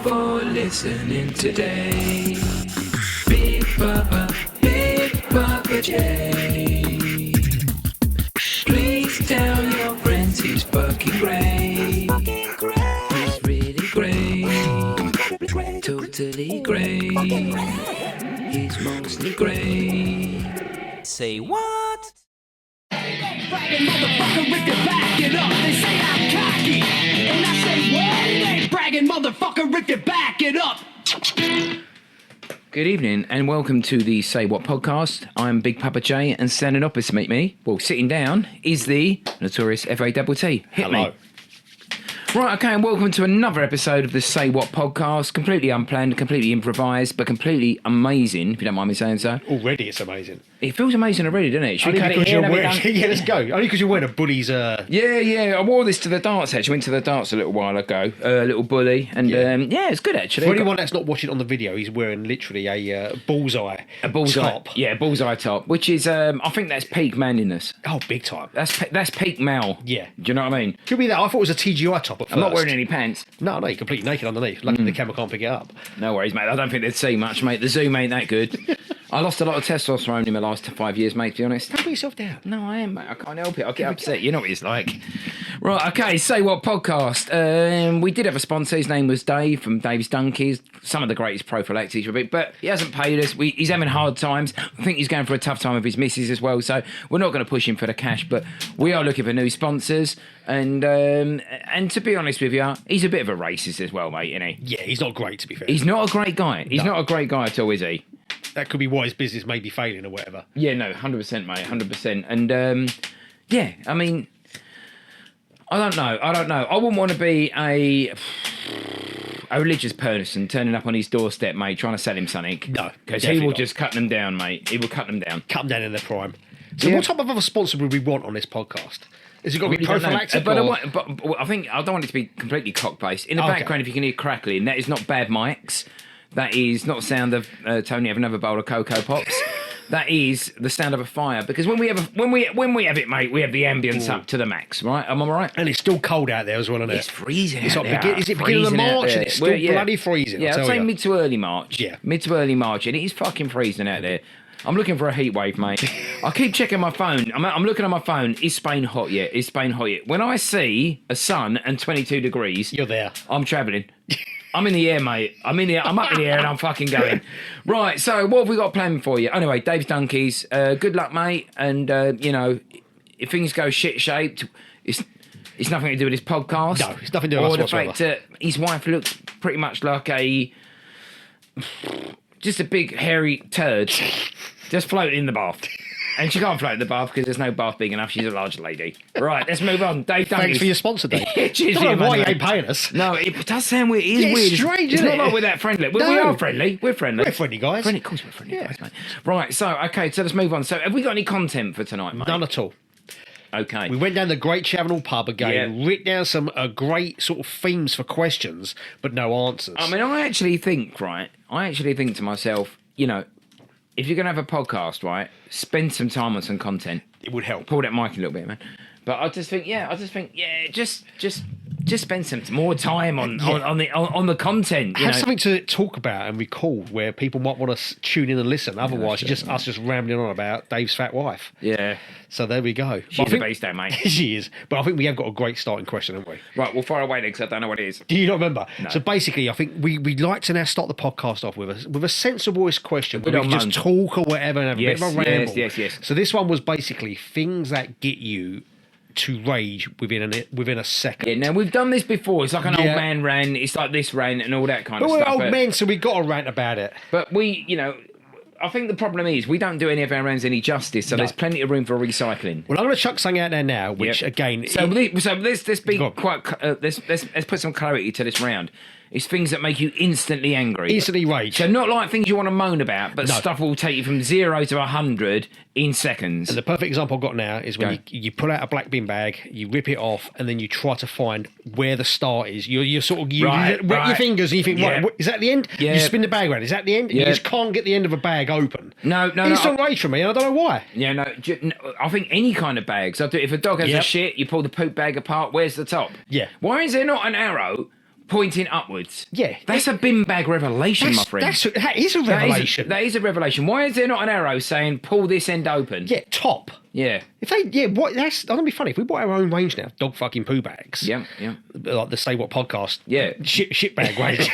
for listening today. Big Pappa J. Please tell your friends he's fucking great. He's really great. Totally great. He's mostly great. Say what? Bragging motherfucker, if you back it up, they say I'm cocky. And I say, what? It ain't bragging motherfucker, if you back it up. Good evening and welcome to the Say What podcast. I'm Big Pappa J and standing opposite me, well, sitting down, is the Notorious FA-TT. Hit me. Right, okay, and welcome to another episode of the Say What podcast. Completely unplanned, completely improvised, but completely amazing, if you don't mind me saying so. Already it's amazing. It feels amazing already, doesn't it? Should we Only cut it because here you're and have it wearing, done? yeah, let's go. Only because you're wearing a bully's. Yeah, I wore this to the darts, actually. Went to the darts a little while ago, a little bully, and yeah, it's good, actually. For anyone that's not watching on the video, he's wearing literally a bullseye. A bullseye top. Yeah, bullseye top, which is, I think that's peak manliness. Oh, big time. That's peak Mal. Yeah. Do you know what I mean? Could be that. I thought it was a TGI top at first. I'm not wearing any pants. No, you're completely naked underneath. Luckily the camera can't pick it up. No worries, mate. I don't think they'd see much, mate. The zoom ain't that good. I lost a lot of testosterone in my last 5 years, mate, to be honest. Don't put yourself down. No, I am, mate. I can't help it. I get upset. You know what it's like. Right, okay, Say What podcast. We did have a sponsor. His name was Dave from Dave's Donkeys. Some of the greatest prophylactics for it, but he hasn't paid us. He's having hard times. I think he's going for a tough time with his missus as well, so we're not going to push him for the cash, but we are looking for new sponsors. And to be honest with you, he's a bit of a racist as well, mate, isn't he? Yeah, he's not great, to be fair. He's not a great guy. He's not a great guy at all, is he? That could be why his business may be failing or whatever. Yeah, no, 100%, mate, 100%. And, yeah, I mean, I don't know. I wouldn't want to be a religious person turning up on his doorstep, mate, trying to sell him something. No, because he definitely will not. just cut them down, mate. He will cut them down. Cut them down in their prime. So Yeah. what type of other sponsor would we want on this podcast? Is it got to be Really don't know. prophylactic? But or... I think I don't want it to be completely cock-based. In the Okay. background, if you can hear crackling, that is not bad mics. That is not the sound of Tony having another bowl of Cocoa Pops. That is the sound of a fire. Because when we have it, mate, we have the ambience up to the max, right? Am I right? And it's still cold out there as well, isn't it? It's freezing It's out like there. is it beginning of Freezing out March there. and it's still Well, yeah. bloody freezing? Yeah, I'll I'd tell say you. mid to early March. Yeah. Mid to early March, and it is fucking freezing out there. I'm looking for a heat wave, mate. I keep checking my phone. I'm looking at my phone. Is Spain hot yet? Is Spain hot yet? When I see a sun and 22 degrees, You're there. I'm travelling. I'm in the air, mate. I'm up in the air and I'm fucking going. Right, so what have we got planned for you? Anyway, Dave's Donkeys. Good luck, mate. And, you know, if things go shit-shaped, it's nothing to do with this podcast. No, it's nothing to do with us Or the whatsoever. fact that his wife looks pretty much like just a big hairy turd just floating in the bath. And she can't float in the bath because there's no bath big enough. She's a large lady. Right, let's move on. Dave Donkeys. Thanks for your sponsor, Dave. Cheers, I don't know yeah, why you mate. ain't paying us. No, it does sound weird. It is Yeah, it's weird. strange, It's isn't not it? like we're that friendly. We No. are friendly. We're friendly. We're friendly guys. Friendly, of course we're friendly Yeah. guys, mate. Right, so, okay, so let's move on. So, have we got any content for tonight, mate? None at all. Okay. We went down the Great Chavanel pub again, Yeah. writ down some great sort of themes for questions, but no answers. I mean, I actually think to myself, you know, if you're going to have a podcast, right, spend some time on some content. it would help. Pull that mic a little bit, man. But I just think, just spend some more time on the content. You Have know? something to talk about and record where people might want to tune in and listen. Otherwise, it's just us just rambling on about Dave's fat wife. Yeah. So there we go. She's But I a think- beast, though, mate. She is. But I think we have got a great starting question, haven't we? Right, well, fire away then, because I don't know what it is. Do you not remember? No. So basically, I think we'd like to now start the podcast off with a sensible-ish question where Good we can old just moan. talk or whatever and have Yes, a bit of a ramble. yes. So this one was basically things that get you to rage within a second. Yeah, now we've done this before. It's like an Yeah. old man rant. It's like this rant and all that kind But of we're stuff. old men, so we got to rant about it. But we, you know, I think the problem is we don't do any of our rants any justice. So No. there's plenty of room for recycling. Well, I'm going to chuck something out there now, which Yep. again, So let's be Go on. quite. Let's put some clarity to this round. It's things that make you instantly angry. instantly rage. So not like things you want to moan about, but No. stuff will take you from 0 to 100 in seconds. The perfect example I've got now is when Go. you pull out a black bin bag, you rip it off, and then you try to find where the start is. You're sort of you Right, wet your right. fingers and you think, Yeah. right, is that the end? Yeah. You spin the bag around. Is that the end? And Yeah. you just can't get the end of a bag open. No, Instant rage for me, and I don't know why. Yeah, no, I think any kind of bags. I do. If a dog has a Yep. shit, you pull the poop bag apart. Where's the top? Yeah. Why is there not an arrow pointing upwards. Yeah. That's a bin bag revelation, my friend. That is a revelation. That is a revelation. Why is there not an arrow saying pull this end open? Yeah, top. Yeah. If they, yeah, what? That's gonna be funny. If we bought our own range now, dog fucking poo bags. Yeah, yeah. Like the Say What podcast. Yeah. Shit bag range.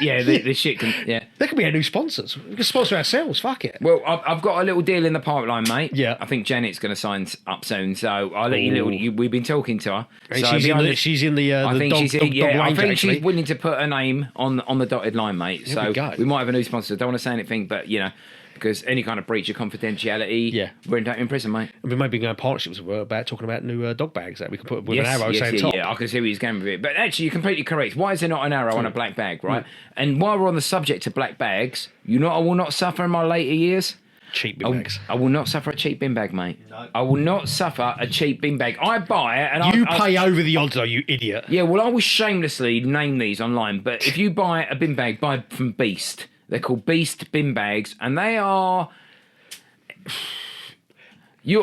Yeah, the shit can. Yeah. They could be our new sponsors. We can sponsor ourselves. Fuck it. Well, I've got a little deal in the pipeline, mate. Yeah. I think Janet's going to sign up soon, so I'll let you. We've been talking to her. And So she's in the I think dog, she's dog range, I think actually. she's willing to put her name on the dotted line, mate. There So we go. we might have a new sponsor. Don't want to say anything, but because any kind of breach of confidentiality, Yeah. we're in prison, mate. I mean, maybe going partnerships about talking about new dog bags that we can put with an arrow saying top. Yeah, I can see where he's going with it. But actually, you're completely correct. Why is there not an arrow on a black bag, right? And while we're on the subject of black bags, I will not suffer in my later years. Cheap bin bags. I will not suffer a cheap bin bag, mate. No. I will not suffer a cheap bin bag. I buy it and You pay over the odds, though, you idiot. Yeah, well, I will shamelessly name these online, but if you buy a bin bag, buy from Beast. They're called Beast bin bags, and they are... if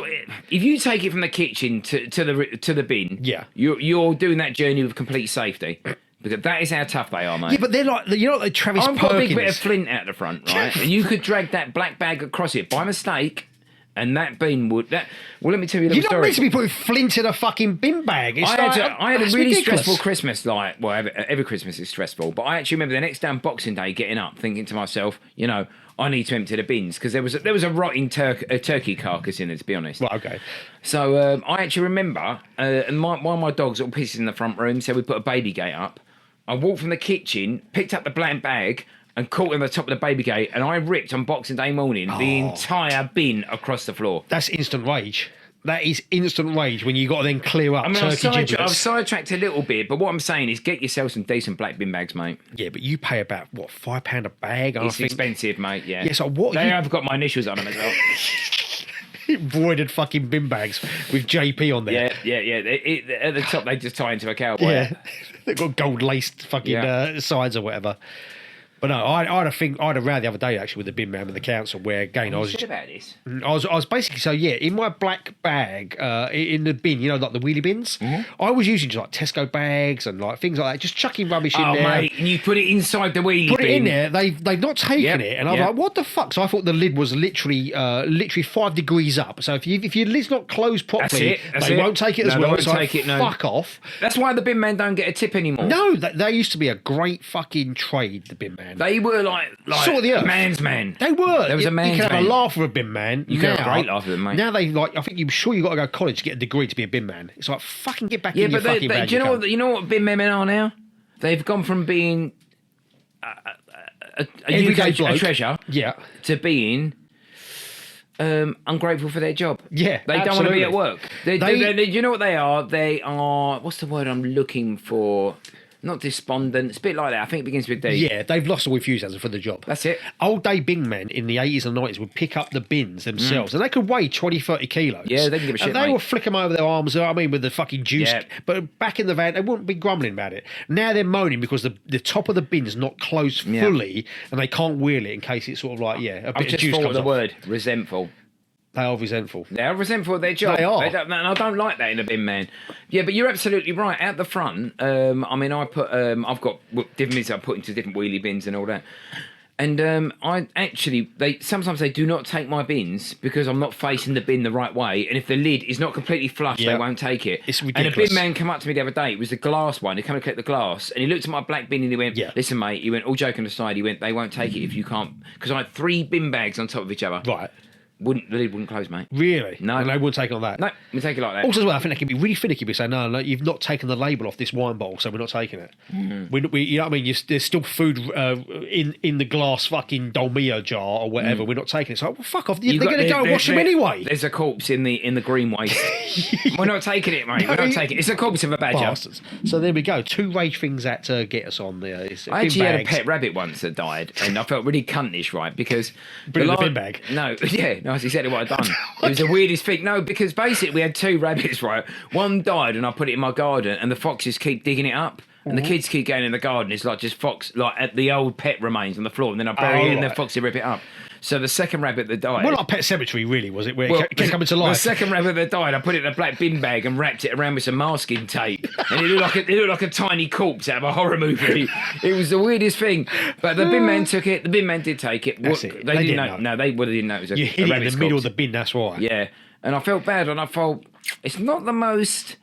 you take it from the kitchen to the bin, Yeah. you're doing that journey with complete safety. Because that is how tough they are, mate. Yeah, but they're like, like Travis I've Perkins. got a big bit of flint out the front, right? And you could drag that black bag across it by mistake, and that bin would... Well, let me tell you a little You're not story. meant to be putting flint in a fucking bin bag. It's I had a really ridiculous. stressful Christmas. Every Christmas is stressful. But I actually remember the next day on Boxing Day getting up, thinking to myself, I need to empty the bins because there was a rotting turkey carcass in there, to be honest. Right, okay. So I actually remember, and one of my dogs all pissed in the front room, so we put a baby gate up. I walked from the kitchen, picked up the black bag, and caught in the top of the baby gate, and I ripped on Boxing Day morning the entire bin across the floor. That's instant rage. That is instant rage when you got to then clear up I've giblets. sidetracked a little bit, but what I'm saying is get yourself some decent black bin bags, mate. Yeah, but you pay about, what, £5 a bag? It's expensive, mate, yeah. Yeah, so what They have got my initials on them as well. Embroidered fucking bin bags with JP on there. Yeah. At the top, they just tie into a cowboy. Yeah. They've got gold laced fucking sides or whatever. But no, I had a row the other day actually with the bin man with the council where again I was about this. I was basically in my black bag in the bin, like the wheelie bins. Mm-hmm. I was using just like Tesco bags and like things like that, just chucking rubbish in Oh, there. mate, and you put it inside the wheelie bin. Put it in there. They've not taken it, and I was Yep. like, "What the fuck?" So I thought the lid was literally 5 degrees up. So if your lid's not closed properly, they won't take it as No, well. they won't So take it, no. fuck off. That's why the bin man don't get a tip anymore. No, they used to be a great fucking trade. The bin man. They were like Salt of the earth. man's man. They were. There was a man's You could have man. a laugh with a bin man. You could have a great laugh with them, mate. Now they I think you're sure you got to go to college to get a degree to be a bin man. It's like fucking get back Yeah, in your but fucking bag. do you know what bin men are now? They've gone from being a Everyday UK bloke. treasure to being ungrateful for their job. Yeah, they don't want to be absolutely. at work. Do you know what they are? They are, what's the word I'm looking for? Not despondent. It's a bit like that. I think it begins with D. Yeah, they've lost all enthusiasm for the job. That's it. Old day bin men in the 80s and 90s would pick up the bins themselves and they could weigh 20, 30 kilos. Yeah, they can give a shit, And they mate. would flick them over their arms, with the fucking juice. Yeah. But back in the van, they wouldn't be grumbling about it. Now they're moaning because the top of the bin's not closed Yeah. fully and they can't wheel it in case it's sort of like, a bit I've of just juice thought of comes the off. word resentful. They are resentful. They are resentful of their job. They are. And I don't like that in a bin man. Yeah, but you're absolutely right. At the front, I put, I've got different bins I put into different wheelie bins and all that. And sometimes they do not take my bins because I'm not facing the bin the right way. And if the lid is not completely flush, Yeah. they won't take it. It's And ridiculous. a bin man came up to me the other day. It was the glass one. He came and collect the glass, and he looked at my black bin and he went, Yeah. "Listen, mate." He went, all joking aside. He went, "They won't take it if you can't," because I had 3 bin bags on top of each other. Right. The lid wouldn't close, mate. Really? No. And they wouldn't take on that? No, we take it like that. Also, as well, I think they can be really finicky. Be saying, no, you've not taken the label off this wine bottle, so we're not taking it. We you know what I mean? There's still food in the glass fucking Dolmio jar or whatever. We're not taking it. So, well, fuck off. They're going to go and wash them anyway. There's a corpse in the green waste. We're not taking it, mate. We're not taking it. It's a corpse of a badger. Bastards. So there we go. 2 rage things that get us on there. I actually had a pet rabbit once that died, and I felt really cuntish, right? Because Put it in the bin bag. No, yeah, no, that's exactly what I'd done. It was the weirdest thing. No, because basically we had 2 rabbits, right? One died, and I put it in my garden, and the foxes keep digging it up. And the kids keep going in the garden. It's like just fox, like at the old pet remains on the floor, and then I bury it, and the foxes rip it up. So the second rabbit that died. More like Pet Cemetery, really, was it? Where it kept coming to The life. second rabbit that died, I put it in a black bin bag and wrapped it around with some masking tape, and it looked like a tiny corpse out of a horror movie. It was the weirdest thing. But the bin man took it. The bin man did take it. That's it. They didn't know. No, they didn't know it was a You hid it in rabbit's the middle corpse. of the bin, that's why. Yeah, and I felt bad, and I thought it's not the most.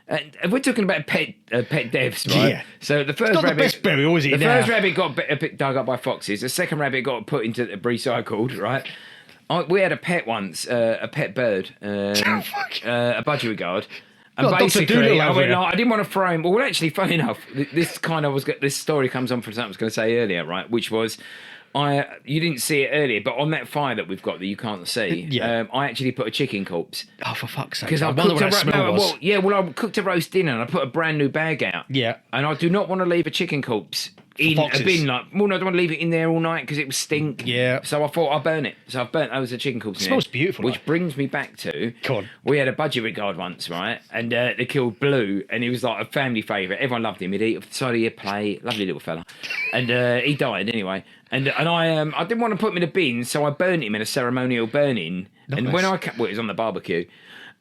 If we're talking about pet deaths, right? Yeah. So the first Not rabbit, the best burial, is it? the now? first rabbit got a bit dug up by foxes. The second rabbit got put into recycled, right? We had a pet once, a pet bird, a budgerigard. And Got Dr. basically, Dolittle I over went, here. like, I didn't want to throw him. Well, actually, funny enough, this story comes on from something I was going to say earlier, right? Which was, you didn't see it earlier, but on that fire that we've got that you can't see, Yeah. I actually put a chicken corpse. Oh, for fuck's sake. Because I wonder cooked what that smell was. I cooked a roast dinner and I put a brand new bag out. Yeah. And I do not want to leave a chicken corpse in foxes. a bin. I don't want to leave it in there all night because it would stink. Yeah. So I thought I'll burn it. So I've burnt those a chicken corpse. It smells beautiful, Which though. brings me back to, Go on. we had a budgerigard once, right? And they killed Blue, and he was like a family favourite. Everyone loved him. He'd eat off the side of your plate. Lovely little fella. And he died anyway. And I didn't want to put him in a bin, so I burnt him in a ceremonial burning. Nice. And when it was on the barbecue.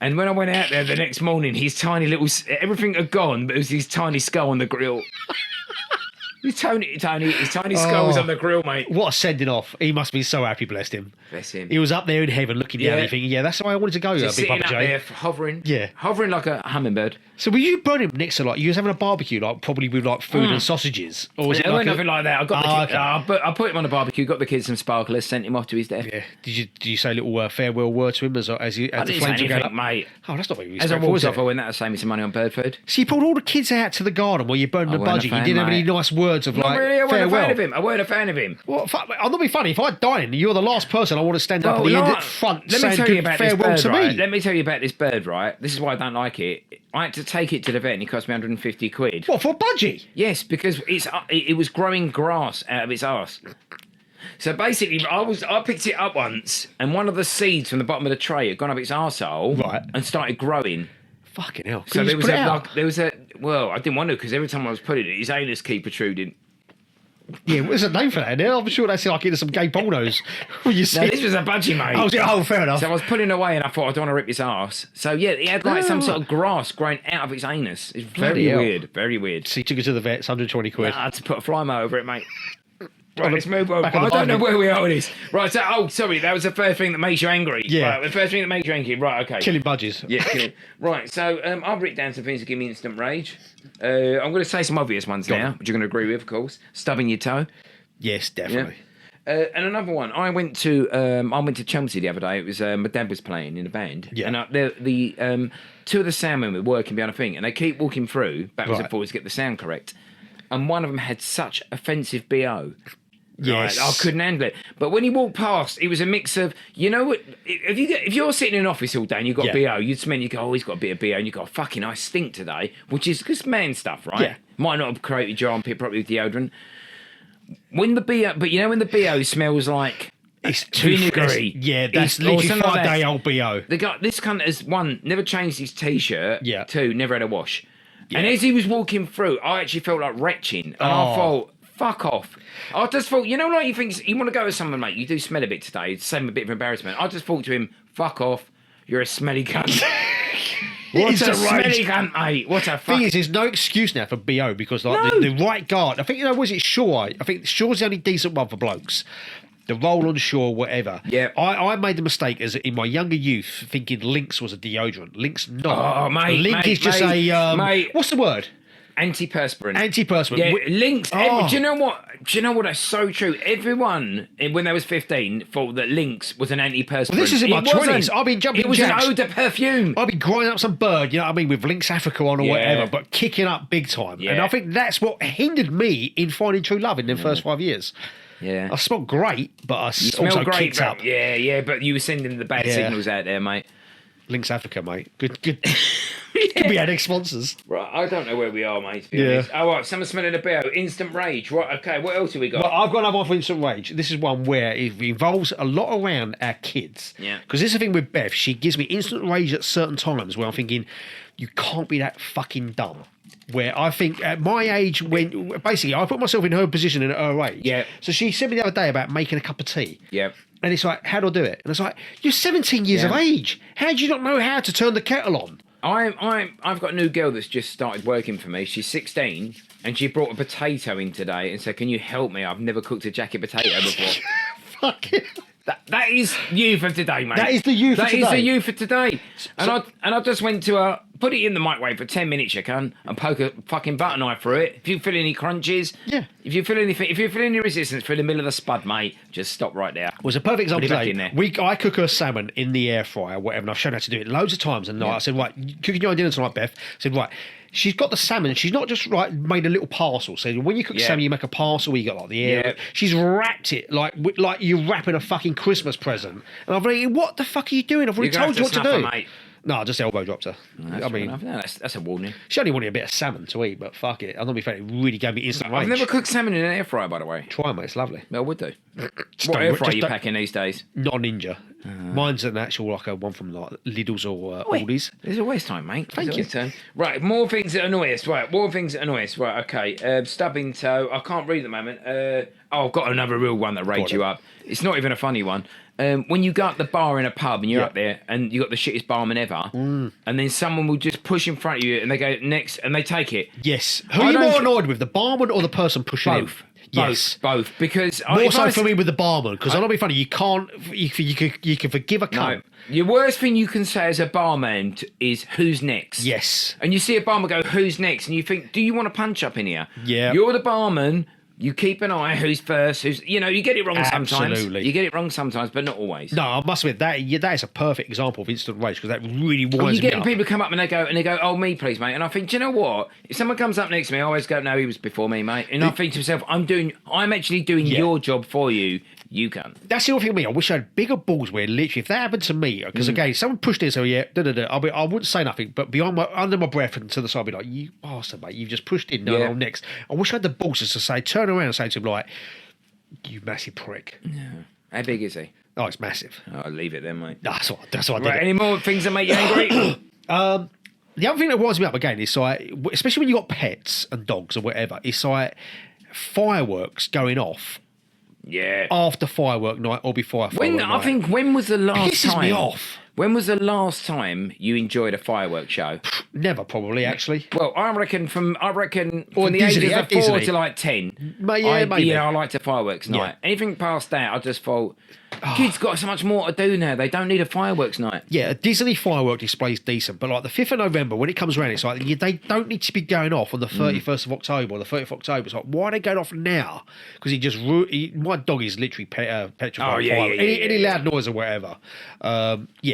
And when I went out there the next morning, his tiny little... Everything had gone, but it was his tiny skull on the grill. His tiny skull was on the grill, mate. What a sending off. He must be so happy, blessed him. Bless him. He was up there in heaven looking down and thinking, yeah, that's the way I wanted to go, Just Big sitting Pappa up J. there, hovering. Yeah. Hovering like a hummingbird. So were you burning him next to, like, you was having a barbecue, like, probably with, like, food and sausages? Or was it No, like nothing like that. I got okay. I put him on the barbecue, got the kids some sparklers, sent him off to his death. Yeah. Did you say a little farewell word to him as I the didn't say flames were going up? anything, mate. Oh, that's not very As I respectful, walked is off, I it? went out to save me some money on bird food. So you pulled all the kids out to the garden while you're burning the weren't a budget. fan, You didn't have any mate. nice words of, Not like, really, I wasn't a farewell. fan of him. I weren't a fan of him. Well, I'm not being funny. If I die and you're the last person, I want to stand up at Well, the end no, at front let me saying tell you about this farewell bird, to right? me. Let me tell you about this bird, right? This is why I don't like it. I had to take it to the vet and it cost me 150 quid. What, for a budgie? Yes, because it was growing grass out of its arse. So basically, I picked it up once, and one of the seeds from the bottom of the tray had gone up its arsehole, Right. and started growing. Fucking hell. So Can you just put it out? well, I didn't want to because every time I was putting it, his anus keep protruding. Yeah, what's a name for that? I'm sure they say like into some gay pornos. When you see No, this was a budgie, mate. oh, fair enough. So I was pulling away, and I thought I don't want to rip his arse. So yeah, he had like some sort of grass growing out of his anus. It's Bloody very hell. weird, very weird. So you took it to the vet, it's 120 quid. I had to put a fly mower over it, mate. Right, let's move on. back on I the don't know barbie. where we are with this. Right, so, sorry, that was the first thing that makes you angry. Yeah. Right, the first thing that makes you angry. Right, okay. Killing budgies. Yeah, killing. Right, so I've written down some things that give me instant rage. I'm going to say some obvious ones Go now, on. which you're going to agree with, of course. Stubbing your toe. Yes, definitely. And another one, I went to Chelsea the other day. It was my dad was playing in a band, Yeah. and the two of the soundmen were working behind a thing, and they keep walking through backwards and Right. forwards to get the sound correct. And one of them had such offensive BO. Yes. Right, I couldn't handle it. But when he walked past, it was a mix of, you know what? If you're sitting in an office all day and you've got Yeah. BO, you'd smell, you go, oh, he's got a bit of BO, and you go, fucking, I stink today, which is just man stuff, right? Yeah. Might not have created your armpit properly with deodorant. When the BO, but you know when the BO smells like It's too vinegary. Yeah, that's or literally something like that. 5-day-old BO. The guy, this cunt has, one, never changed his t-shirt. Yeah. Two, never had a wash. And as he was walking through, I actually felt like retching. And I thought, fuck off. I just thought, you know, like you think, you want to go with someone, mate, you do smell a bit today, same a bit of embarrassment. I just thought to him, fuck off, you're a smelly cunt. What It's a a smelly rage. cunt, mate. What a Thing fuck. is, there's no excuse now for BO because like No. the right guard. I think was it Shaw? I think Shaw's the only decent one for blokes. The roll on Shaw, whatever. Yeah. I made the mistake as in my younger youth thinking Lynx was a deodorant. Lynx not. Oh, mate, Link mate, is just mate, a mate. what's the word? Antiperspirant. Antiperspirant. Yeah, Lynx. Oh. Do you know what? Do you know what? That's so true. Everyone, when they was 15, thought that Lynx was an antiperspirant. Well, this is in my It wasn't. 20s. I've been jumping It was jacks. an ode to perfume. I'd be grinding up some bird, you know what I mean, with Lynx Africa on or Yeah. whatever, but kicking up big time. And Yeah. I think that's what hindered me in finding true love in the first 5 years. Yeah. I smelled great, but I Smell also great, kicked but, up. Yeah, but you were sending the bad Yeah. signals out there, mate. Lynx Africa, mate. Good. Could be adding sponsors. Right, I don't know where we are, mate, to be honest. Oh, right, someone's smelling a beer. Instant rage. Right, okay, what else have we got? Well, I've got another one for instant rage. This is one where it involves a lot around our kids. Yeah. Because this is the thing with Beth. She gives me instant rage at certain times where I'm thinking, you can't be that fucking dumb. Where I think at my age, when basically I put myself in her position and at her age. Yeah. So she said me the other day about making a cup of tea. Yeah. And it's like, how do I do it? And it's like, you're 17 years of age. How do you not know how to turn the kettle on? I've got a new girl that's just started working for me. She's 16, and she brought a potato in today and said, "Can you help me? I've never cooked a jacket potato before." Fuck it. That is you for today, mate. That is the you for today. That is the you for today. And I just went to her, put it in the microwave for 10 minutes, you can, and poke a fucking butter knife through it. If you feel any crunches, if you feel any resistance through the middle of the spud, mate, just stop right there. Was a perfect example Put it back in today. there. I cook her salmon in the air fryer, whatever, and I've shown her how to do it loads of times. And I said, right, cooking your own dinner tonight, Beth. I said, right. She's got the salmon. She's not just made a little parcel. So when you cook salmon, you make a parcel. You got like the air. Yeah. She's wrapped it like you're wrapping a fucking Christmas present. And I've like, what the fuck are you doing? I've already told you what to do. Mate. No, I just elbow dropped her. No, that's a warning. She only wanted a bit of salmon to eat, but fuck it. I'm not be fair. It really gave me instant rage. I've never cooked salmon in an air fryer, by the way. Try, mate. It's lovely. No, I would do. Just What don't- air fryer just are you don't- packing these days? Not a Ninja. Mine's an actual like a one from like Lidl's or Aldi's. There's always time, mate. Thank There's you. always time. Right, more things that annoy us. Right, more things that annoy us. Right, okay. Stubbing toe. I can't read at the moment. I've got another real one that rages you up. It's not even a funny one. When you go up the bar in a pub and you're up there and you got the shittest barman ever, and then someone will just push in front of you and they go next and they take it. Yes. Who are you more annoyed with, the barman or the person pushing Both. in? Yes. Both. Because More so for me with the barman, because I'm not being funny. You can't. You can forgive a No. cunt. Your worst thing you can say as a barman is who's next. Yes. And you see a barman go, who's next? And you think, do you want to punch up in here? Yeah. You're the barman. You keep an eye who's first, you get it wrong sometimes. Absolutely. You get it wrong sometimes, but not always. No, I must admit that is a perfect example of instant rage because that really Well, winds you me get up. people come up and they go, oh, me, please, mate. And I think, do you know what? If someone comes up next to me, I always go, no, he was before me, mate. And I think to myself, I'm actually doing your job for you. You can. That's the other thing with me. I wish I had bigger balls where literally, if that happened to me, because again, someone pushed in, so I wouldn't say nothing, but under my breath and to the side, I'd be like, you bastard, mate, you've just pushed in, no, I'm next. I wish I had the balls just to say, turn around and say to him, like, you massive prick. Yeah. How big is he? Oh, it's massive. I'll leave it then, mate. That's what I did. Right, any more things that make you angry? The other thing that winds me up again is like, especially when you got pets and dogs or whatever, it's like fireworks going off. Yeah. After firework night or before firework night. When was the last Pisses time? me off. When was the last time you enjoyed a fireworks show? Never, probably, actually. Well, I reckon from Or the Disney, ages of 4 Disney. to like 10. Maybe. I liked a fireworks night. Anything past that, I just thought, kids got so much more to do now. They don't need a fireworks night. Yeah, a Disney firework display is decent, but like the 5th of November, when it comes around, it's like they don't need to be going off on the 31st of October or the 30th of October. It's like, why are they going off now? Because my dog is literally petrified. Oh, yeah, fireworks. yeah, Any loud noise or whatever.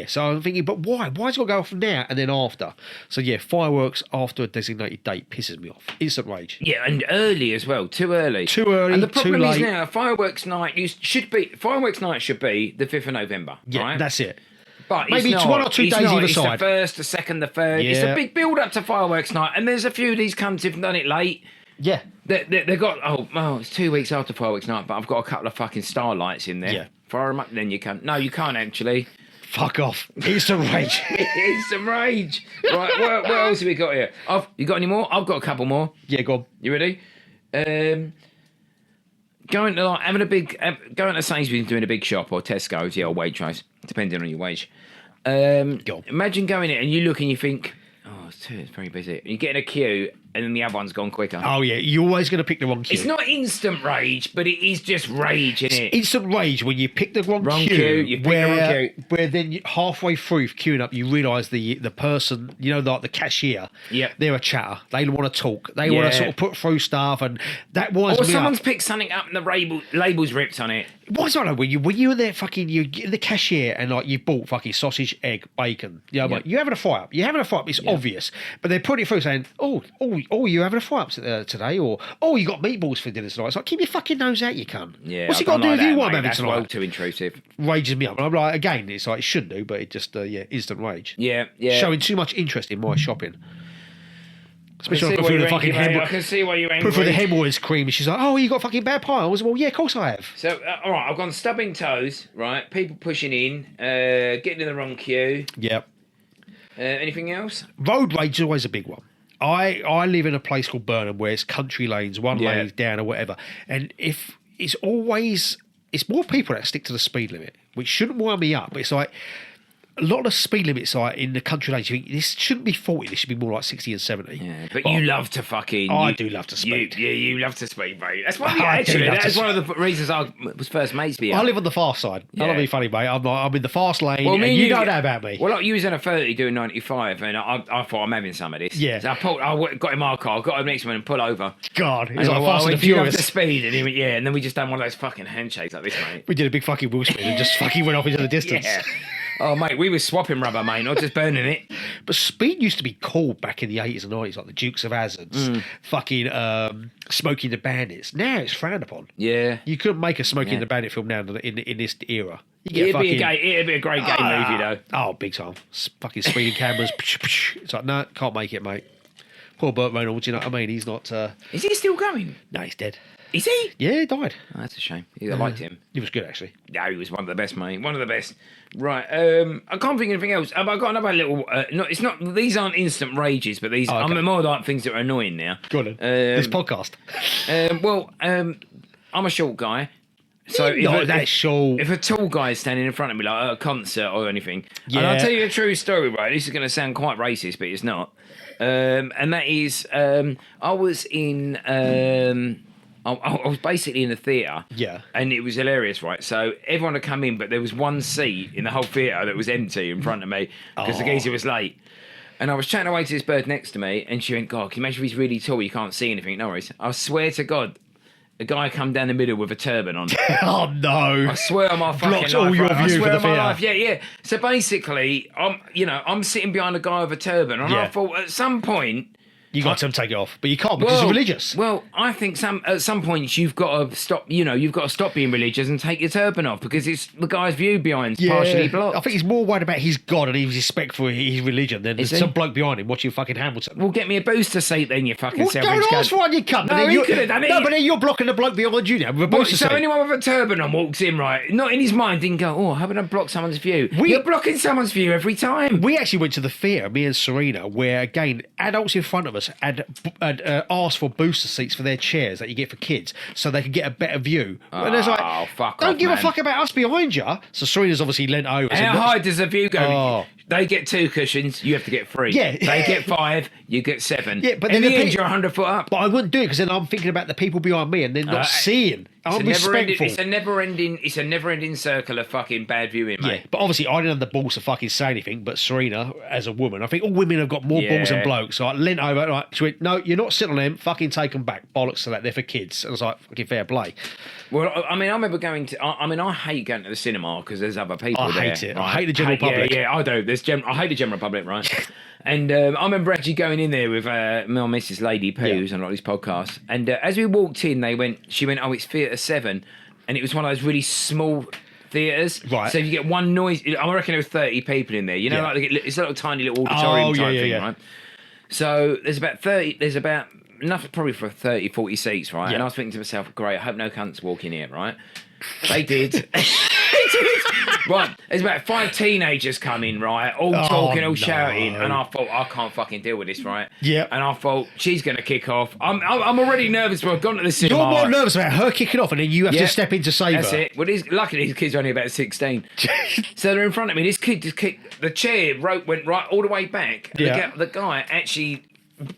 So I'm thinking, but why? Why's it got to go off now and then after? So yeah, fireworks after a designated date pisses me off. Instant rage. Yeah, and early as well. Too early. Too early, And the too problem is late. now, fireworks night should be the 5th of November. Yeah, right? that's it. But Maybe it's it's not. 1 or 2 It's days not. either It's side. the first, the second, the third. It's Yeah. a big build up to fireworks night, and there's a few of these cunts who've done it late. Yeah. They got it's 2 weeks after fireworks night, but I've got a couple of fucking starlights in there. Yeah. Fire them up, then you can. No, you can't actually. Fuck off. Instant rage. It's some rage. Right, what else have we got here? You got any more? I've got a couple more. Yeah, go on. You ready? Going to Sainsbury's and doing a big shop or Tesco's, or Waitrose, depending on your wage. Go on. Imagine going in and you look and you think, it's very busy. And you get in a queue and then the other one's gone quicker. Oh, yeah, you're always going to pick the wrong queue. It's not instant rage, but it is just rage, isn't it? Instant rage when you pick the wrong Wrong queue. queue, you pick the wrong queue. Where then halfway through queuing up, you realise the person, like the cashier, Yep. they're a chatter. They want to talk. They want Yeah. to sort of put through stuff, and that winds Or me someone's up. picked something up and the label's ripped on it. What's that? When you were there, you the cashier, and like you bought fucking sausage, egg, bacon. Like, you're having a fry up. You're having a fry up. It's obvious, but they're putting it through saying, "Oh, you having a fry up today? Or, you got meatballs for dinner tonight. It's like, keep your fucking nose out, you cunt. Yeah, what's it got to do with you, what I'm having That's tonight? well too intrusive. Rages me up. And I'm like, again, it's like, it shouldn't do, but it just, instant rage. Yeah. Showing too much interest in my shopping. Especially I when I put through the fucking I can see why you're angry. put through the hemorrhoids cream, and she's like, "Oh, you got fucking bad pie." I was, well, yeah, of course I have. So, all right, I've gone stubbing toes, right? People pushing in, getting in the wrong queue. Yep. Anything else? Road rage is always a big one. I live in a place called Burnham where it's country lanes, one lane down or whatever, and if it's more people that stick to the speed limit, which shouldn't wind me up. But it's like, a lot of the speed limits are in the country lanes. You think this shouldn't be 40, this should be more like 60 and 70. Yeah, but you love to fucking... I do love to speed. You love to speed, mate. That's why I do love that to is one of the reasons I was first mates with you. I live on the fast side. Yeah. I'll not be funny, mate. I'm in the fast lane, Well, and you know that about me. Well, like, you was in a 30 doing 95, and I thought I'm having some of this. Yeah. So I got in my car, got him next to me and pull over. God, And it's like Fast and the if you love Furious. the speed, and he went, yeah, and then we just done one of those fucking handshakes like this, mate. We did a big fucking wheel spin and just fucking went off into the distance. Yeah. Oh, mate, we were swapping rubber, mate, not just burning it. But speed used to be cool back in the 80s and 90s, like the Dukes of Hazzards, fucking Smokey and the Bandits. Now it's frowned upon. Yeah. You couldn't make a Smokey and the Bandit film now in this era. You get It'd be a great game movie, though. Oh, big time. Fucking speeding cameras. It's like, no, can't make it, mate. Poor Burt Reynolds, you know what I mean? He's not... Is he still going? No, he's dead. Is he? Yeah, he died. Oh, that's a shame. I liked him. He was good, actually. No, he was one of the best, mate. One of the best. Right. I can't think of anything else. I've got another little. No, it's not. These aren't instant rages, but these. Oh, okay. I'm more like things that are annoying now. Go on then. This podcast. I'm a short guy. So if a tall guy is standing in front of me, like at a concert or anything, and I'll tell you a true story, right? This is going to sound quite racist, but it's not. And that is, I was in. I was basically in the theatre. Yeah. And it was hilarious, right? So everyone had come in, but there was one seat in the whole theatre that was empty in front of me because the geezer was late. And I was chatting away to this bird next to me, and she went, God, can you imagine if he's really tall, you can't see anything? No worries. I swear to God, a guy come down the middle with a turban on. Oh, no. I swear on my fucking Blocked life. all your right? I view swear for on the my theatre. life. Yeah. So basically, I'm sitting behind a guy with a turban, and I thought at some point... You got to take it off, but you can't because it's religious. Well, I think at some points you've got to stop. You've got to stop being religious and take your turban off because it's the guy's view behind's partially blocked. I think he's more worried about his God and his respect for his religion than there's some bloke behind him watching fucking Hamilton. Well, get me a booster seat then, you fucking Well, selfish don't ask for one, you cunt. No, he could have done it. No, but then you're blocking the bloke behind you now with a booster So seat. anyone with a turban on walks in, right? Not in his mind, didn't go, oh, how about I block someone's view? You're blocking someone's view every time. We actually went to the theatre, me and Serena, where, again, adults in front of us had asked for booster seats for their chairs that you get for kids so they could get a better view. And it's like, fuck don't off, give man. a fuck about us behind you. So Serena's obviously leant over. How high does the view go? Oh. They get 2 cushions, you have to get 3. Yeah. They get 5, you get 7. Yeah, but in then the the end, you're 100 foot up. But I wouldn't do it because then I'm thinking about the people behind me and they're not seeing. I'm respectful. It's a never-ending circle of fucking bad viewing, mate. Yeah, but obviously I didn't have the balls to fucking say anything. But Serena, as a woman, I think all women have got more balls than blokes. So I leant over, like, she went, "No, you're not sitting on them. Fucking take them back. Bollocks to that. They're for kids." And I was like, "Fucking fair play." Well, I mean, I remember going to. I hate going to the cinema because there's other people there. I hate it. Right? I hate the general public. Yeah, I do. I hate the general public, right? And I remember actually going in there with my Mrs. Lady Pooh, who's on a lot of these podcasts. And as we walked in, she went, "Oh, it's Theatre 7," and it was one of those really small theatres. Right. So if you get one noise, I reckon there was 30 people in there. You know, like it's a little tiny little auditorium type thing, right? So there's about 30. There's about enough probably for 30, 40 seats, right? Yeah. And I was thinking to myself, great, I hope no cunts walk in here, right? They did. Right, there's about 5 teenagers coming, right? All talking, all shouting, and I thought, I can't fucking deal with this, right? Yeah. And I thought, she's going to kick off. I'm already nervous, but I've gone to the cinema. You're more nervous about her kicking off and then you have to step in to save That's her. it. Well, luckily, these kids are only about 16. So they're in front of me. This kid just kicked, the chair rope went right all the way back. Yeah. The guy actually...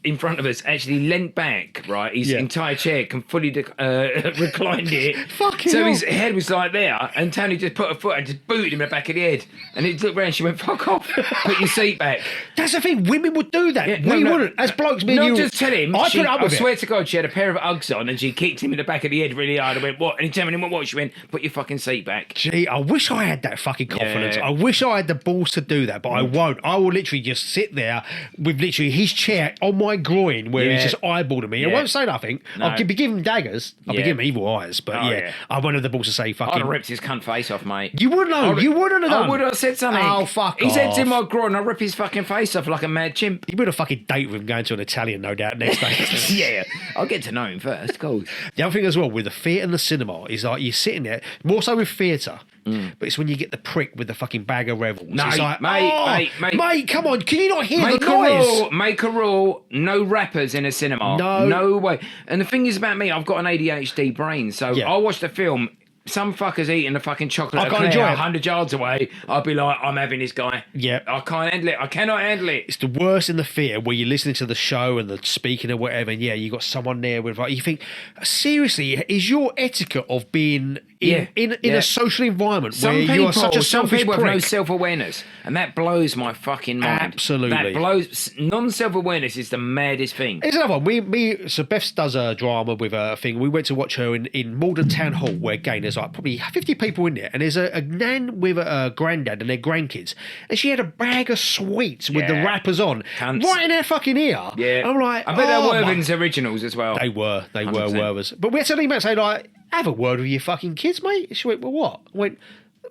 in front of us actually leant back, right? His entire chair fully reclined it. Fucking so hell. his head was like there, and Tony just put a foot and just booted him in the back of the head. And he looked around, she went, "Fuck off, put your seat back." That's the thing, women would do that. Yeah, we wouldn't. As blokes, me and you... just tell him. I put it up with I swear to God, she had a pair of Uggs on and she kicked him in the back of the head really hard. I went, "What?" And he turned and went, "What?" She went, "Put your fucking seat back." Gee, I wish I had that fucking confidence. Yeah. I wish I had the balls to do that, but I won't. I will literally just sit there with literally his chair on my groin where he's Yeah. just eyeballing me. I Yeah. won't say nothing. No. I'll be giving him daggers. I'll be Yeah. giving him evil eyes. But Oh, yeah, yeah. I won't have the balls to say I'd fucking. have ripped his cunt face off, mate. You wouldn't know. You wouldn't have done. I would have said something. Oh, fuck His head's in off. my groin. I'll rip his fucking face off like a mad chimp. You would have fucking date with him going to an Italian, no doubt, next day. Yeah, I'll get to know him first. Cool. The other thing as well with the theatre and the cinema is like you're sitting there, more so with theatre, but it's when you get the prick with the fucking bag of revels. No, it's like, mate, come on, can you not hear Make the a noise? rule. Make a rule. No rappers in a cinema. No. No way. And the thing is about me, I've got an ADHD brain, so Yeah. I'll watch the film. Some fucker's eating the fucking chocolate I can't eclair enjoy it. 100 yards away. I'll be like, I'm having this guy. Yeah. I can't handle it. I cannot handle it. It's the worst in the theatre where you're listening to the show and the speaking or whatever, and yeah, you got someone there with like you think, seriously, is your etiquette of being in a social environment where you are such a some selfish people have no prick? self-awareness, and that blows my fucking mind. Absolutely. That blows. Non-self-awareness is the maddest thing. Here's another one. So Beth does a drama with a thing. We went to watch her in Malden Town Hall, where again there's like probably 50 people in there, and there's a nan with a granddad and their grandkids, and she had a bag of sweets with the Yeah. wrappers on, Cunts. right in her fucking ear. Yeah, I'm like, I bet they're oh, my- Worthing's originals as well. They were 100%. Werthers. But we had to email saying like, have a word with your fucking kids, mate. She went, well, what? I went,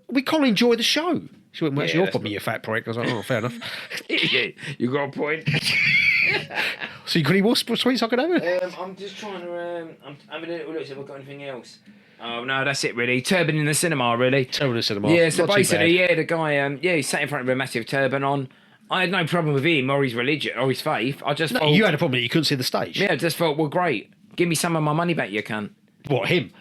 we can't enjoy the show. She went, well, Yeah, you're that's probably a fat prick. I was like, oh, fair enough. Yeah, you got a point. So you got any more sweets I can have? I'm just trying to. I'm having a little look see if I've got anything else. Oh no, that's it really. Turban in the cinema, really. Turban in the cinema. Yeah, so Not too basically, bad. yeah, the guy, he sat in front of a massive turban on. I had no problem with him or his religion or his faith. I just No, thought, you had a problem that you couldn't see the stage. yeah, I just thought, well, great. Give me some of my money back, you cunt. What, him?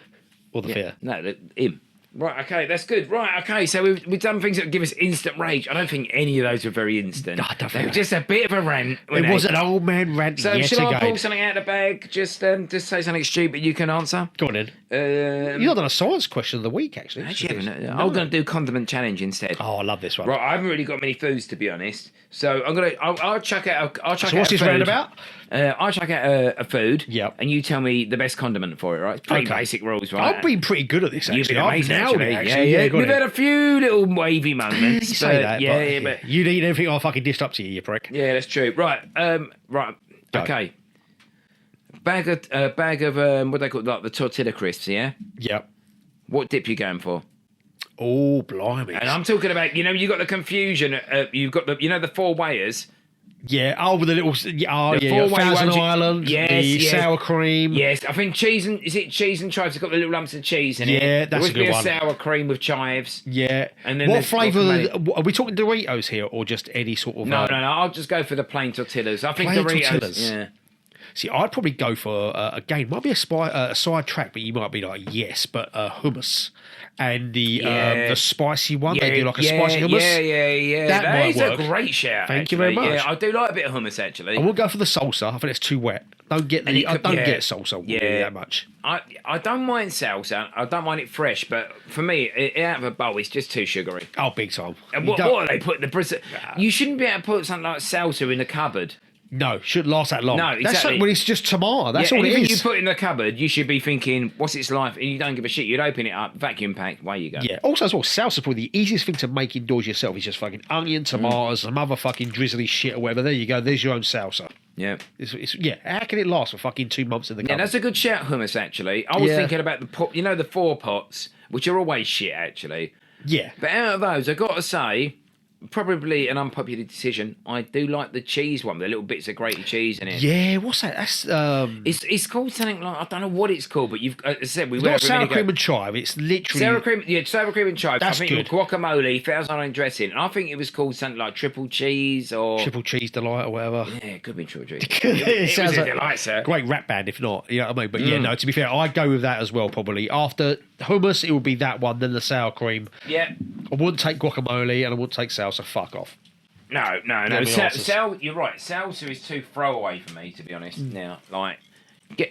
Or the fear? No, him. Right, okay, that's good. Right, okay, so we've done things that give us instant rage. I don't think any of those were very instant. No, I don't They think were just a bit of a rant. It was an old man ranting So yet should I again. pull something out of the bag? Just say something stupid you can answer. Go on in. Um, You've not done a science question of the week, actually. Actually, haven't. No. I'm going to do condiment challenge instead. Oh, I love this one. Right, I haven't really got many foods to be honest. So I'll chuck out. I'll chuck So out what's a this food. round about? I'll chuck out a food. Yep. And you tell me the best condiment for it. Right? It's pretty Okay. basic rules, right? I've been pretty good at this, You've actually. been amazing, I've nailed actually. it, actually. Yeah. go We've on had in. a few little wavy moments. You say that, yeah, but but you'd eat everything I fucking dished up to you, you prick. yeah, that's true. Right, right. Go. Okay. Bag of what they call like the tortilla crisps. Yeah. Yep. What dip you going for? Oh, blimey. And I'm talking about, you got the confusion. You've got the four weighers. Yeah, with the little... Oh, The yeah, four-way Thousand ones you- Island, Yes, the yes. sour cream. Yes, I think cheese and chives have got the little lumps of cheese in it. Yeah, that's There a good would one. be a sour cream with chives. Yeah. And then what there's flavour... guacamole. Are we talking Doritos here or just any sort of... No. I'll just go for the plain tortillas. I think Plain Doritos. tortillas? Yeah. See, I'd probably go for, again, might be a side track, but you might be like, yes, but hummus. And the spicy one, they do like a spicy hummus. Yeah. That That might is work. a great shout. Thank you very actually. much. Yeah, I do like a bit of hummus actually. I won't go for the salsa. I think it's too wet. Don't get And it I could- don't yeah. get salsa really that much. I don't mind salsa. I don't mind it fresh, but for me, out of a bowl, it's just too sugary. Oh, big time. And You what don't- are they putting the Brazil? You shouldn't be able to put something like salsa in the cupboard. No, shouldn't last that long. No, That's exactly. like when it's just tomato. That's all it anything is. you put in the cupboard, you should be thinking, what's its life? And you don't give a shit. You'd open it up, vacuum packed, away you go. Yeah. Also, as well, salsa probably the easiest thing to make indoors yourself is just fucking onion, tomatoes, some other fucking drizzly shit or whatever. There you go. There's your own salsa. Yeah. Yeah. How can it last for fucking 2 months in the Yeah, cupboard? that's a good shout, hummus, actually. I was Yeah. thinking about the pot, the 4 pots, which are always shit, actually. Yeah. But out of those, I've got to say, probably an unpopular decision, I do like the cheese one, with the little bits of grated cheese in it. Yeah. What's that? That's It's called something like, I don't know what it's called, but you've, as I said, we it's went not over a sour minute cream ago. and chive. It's literally Sour cream and chives. That's I think good. with guacamole, Thousand Island dressing. And I think it was called something like triple cheese or... triple cheese delight or whatever. Yeah, it could be triple cheese. It it was sounds a like delight, sir. great rap band if not, you know what I mean? But yeah, no, to be fair, I'd go with that as well probably. After hummus, it would be that one, then the sour cream. Yeah. I wouldn't take guacamole and I wouldn't take salsa. Fuck off. No. me answers. You're right. Salsa is too throwaway for me, to be honest. Now, like, look,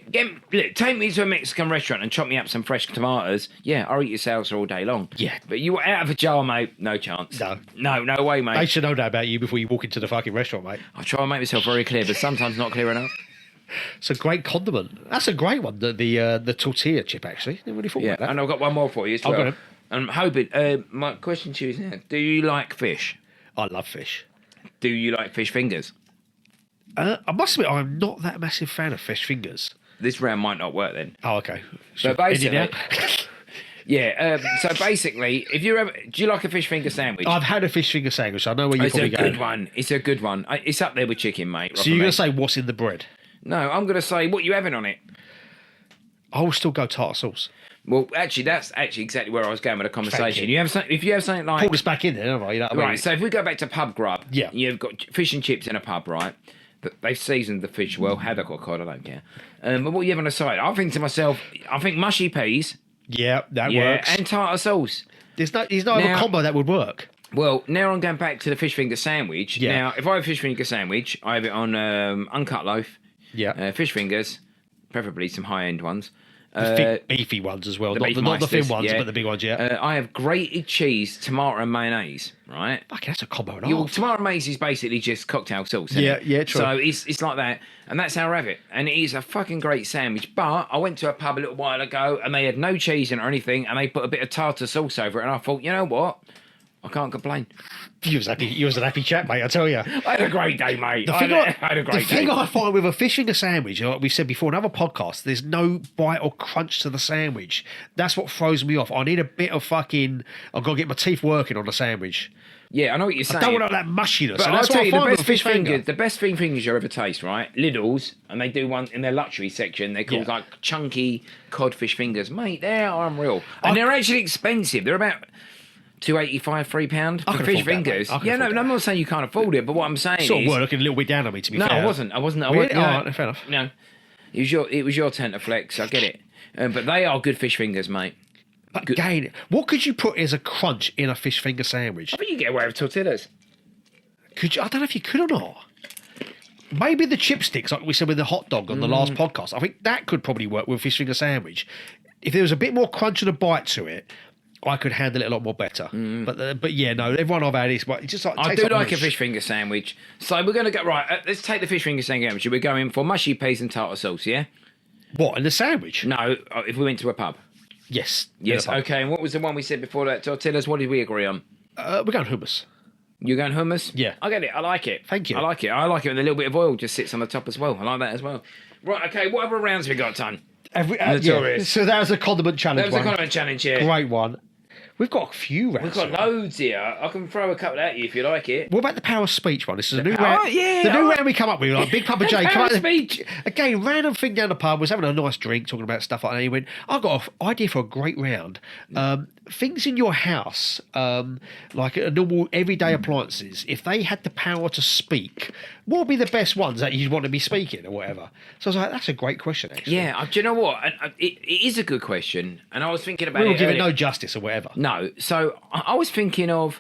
take me to a Mexican restaurant and chop me up some fresh tomatoes. Yeah, I'll eat your salsa all day long. Yeah. But you were out of a jar, mate. No chance. No way, mate. They should know that about you before you walk into the fucking restaurant, mate. I try and make myself very clear, but sometimes not clear enough. It's a great condiment. That's a great one. The tortilla chip, actually. Didn't really thought Yeah, about that. and I've got one more for you as Oh, well. go on. I'm hoping. My question to you is now: do you like fish? I love fish. Do you like fish fingers? I must admit, I'm not that massive fan of fish fingers. This round might not work then. Oh, okay. So basically, so basically, if you ever, do you like a fish finger sandwich? I've had a fish finger sandwich. I know where you're probably going. It's a good one. It's a good one. It's up there with chicken, mate. So you're going to say what's in the bread? No, I'm going to say what you having on it. I will still go tartar sauce. Well, actually, that's exactly where I was going with the conversation. If you have something like pull this back in there, right? You know what I mean? Right. So if we go back to pub grub, yeah, you've got fish and chips in a pub, right? But they've seasoned the fish well. Haddock or cod, I don't care. But what you have on the side? I think to myself, mushy peas. Yeah, that works. And tartar sauce. There's no other combo that would work. Well, now I'm going back to the fish finger sandwich. Yeah. Now, if I have a fish finger sandwich, I have it on uncut loaf. Yeah. Fish fingers, preferably some high-end ones. Thick, beefy ones as well. Not the thin ones, but the big ones, yeah. I have grated cheese, tomato and mayonnaise, right? Fuck, that's a combo and a half. Tomato and mayonnaise is basically just cocktail sauce, isn't it? Yeah, true. So it's like that, and that's how I have it. And it is a fucking great sandwich. But I went to a pub a little while ago, and they had no cheese in it or anything, and they put a bit of tartar sauce over it, and I thought, you know what? I can't complain. You was an happy chap, mate, I tell you. I had a great day, mate. I had a great day. The thing I find with a fish finger sandwich, like we said before in other podcasts, there's no bite or crunch to the sandwich. That's what throws me off. I need a bit of fucking... I've got to get my teeth working on the sandwich. Yeah, I know what you're saying. I don't want that mushiness. But and that's I'll tell what you, I find with a fish finger. The best fingers you'll ever taste, right? Lidl's, and they do one in their luxury section. They're called like chunky codfish fingers. Mate, they are unreal. And they're actually expensive. They're about... £2.85, £3 for fish fingers. I'm not saying you can't afford it, but what I'm saying sort is... of looking a little bit down on me, to be fair. No, I wasn't. Really? Right, fair enough. No, it was your turn to flex. I get it, but they are good fish fingers, mate. But again, what could you put as a crunch in a fish finger sandwich? I think you get away with tortillas. Could you? I don't know if you could or not. Maybe the chipsticks, like we said with the hot dog on the last podcast. I think that could probably work with a fish finger sandwich. If there was a bit more crunch and a bite to it, I could handle it a lot more better. But yeah, no, everyone I've had is just like... I do like a fish finger sandwich. So we're going to go... Right, let's take the fish finger sandwich. We're going for mushy peas and tartar sauce, yeah? What, in the sandwich? No, if we went to a pub. Yes. Okay, and what was the one we said before that? Tortillas, what did we agree on? We're going hummus. You're going hummus? Yeah. I get it. I like it. Thank you. I like it. I like it with a little bit of oil just sits on the top as well. I like that as well. Right, okay, what other rounds have we got, Ton? Yeah. So that was a condiment challenge. That was a condiment challenge, yeah. Great one. We've got a few rounds. We've got loads here. I can throw a couple at you if you like it. What about the power of speech one? This is a new round. Yeah. The new round we come up with, like Big Pappa J. Power of speech. Again, random thing down the pub, was having a nice drink, talking about stuff like that. He went, I've got an idea for a great round. Things in your house, like a normal everyday appliances, if they had the power to speak, what would be the best ones that you'd want to be speaking or whatever? So I was like, that's a great question, actually. Yeah, do you know what? It is a good question. And I was thinking about we it. We'll give it no justice or whatever. No. So I was thinking of,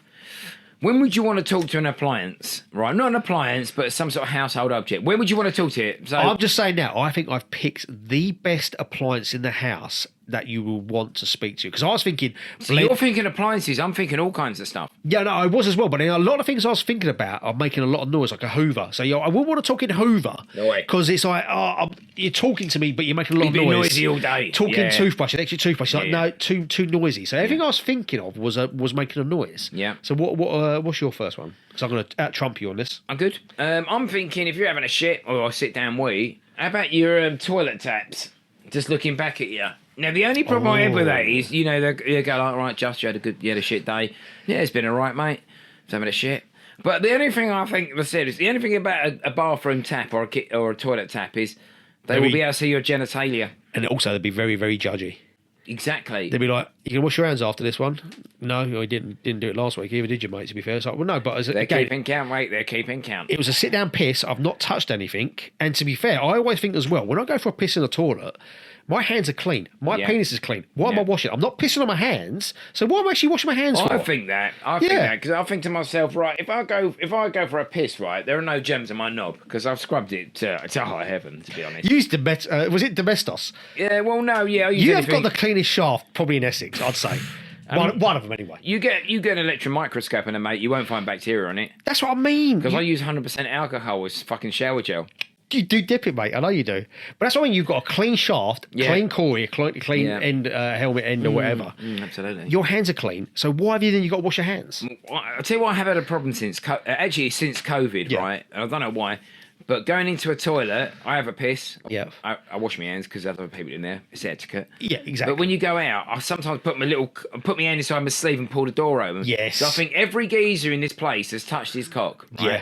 when would you want to talk to an appliance, right? Not an appliance, but some sort of household object. When would you want to talk to it? So I'm just saying now, I think I've picked the best appliance in the house that you will want to speak to. Because I was thinking... So you're thinking appliances, I'm thinking all kinds of stuff. Yeah, no, I was as well. But a lot of things I was thinking about are making a lot of noise, like a Hoover. So I wouldn't want to talk in Hoover. No way. Because it's like, you're talking to me, but you're making a lot of noise. Noisy all day. Talking toothbrush, electric toothbrush. Like, no, too noisy. So everything I was thinking of was making a noise. Yeah. So what's your first one? Because I'm going to out-trump you on this. I'm good. I'm thinking if you're having a shit or a sit-down wee, how about your toilet taps? Just looking back at you. Now, the only problem I have with that is, they go like, right, just, you had a shit day. Yeah, it's been all right, mate. It's having a shit. But the only thing I think, the only thing about a bathroom tap or a toilet tap is they will be able to see your genitalia. And also, they'd be very, very judgy. Exactly. They'd be like, you can wash your hands after this one. No, I didn't do it last week either, did you, mate, to be fair? It's like, well, no, but... They're keeping count, mate. They're keeping count. It was a sit-down piss. I've not touched anything. And to be fair, I always think as well, when I go for a piss in the toilet... My hands are clean. My penis is clean. Why am I washing? I'm not pissing on my hands. So why am I actually washing my hands for? I think that because I think to myself, right, if I go for a piss, right, there are no germs in my knob because I've scrubbed it to high heaven, to be honest. Used was it Domestos? Yeah, well, no, yeah. You have got the cleanest shaft probably in Essex, I'd say. One of them anyway. You get an electron microscope in it, mate. You won't find bacteria on it. That's what I mean. Because I use 100% alcohol as fucking shower gel. You do dip it, mate. I know you do. But that's why you've got a clean shaft, clean core, clean end, helmet end or whatever. Absolutely. Your hands are clean. So why have you got to wash your hands? I'll tell you why I have had a problem since COVID, right? And I don't know why. But going into a toilet, I have a piss. Yeah. I wash my hands because there's other people in there. It's etiquette. Yeah, exactly. But when you go out, I sometimes put my hand inside my sleeve and pull the door open. Yes. So I think every geezer in this place has touched his cock. Right? Yeah.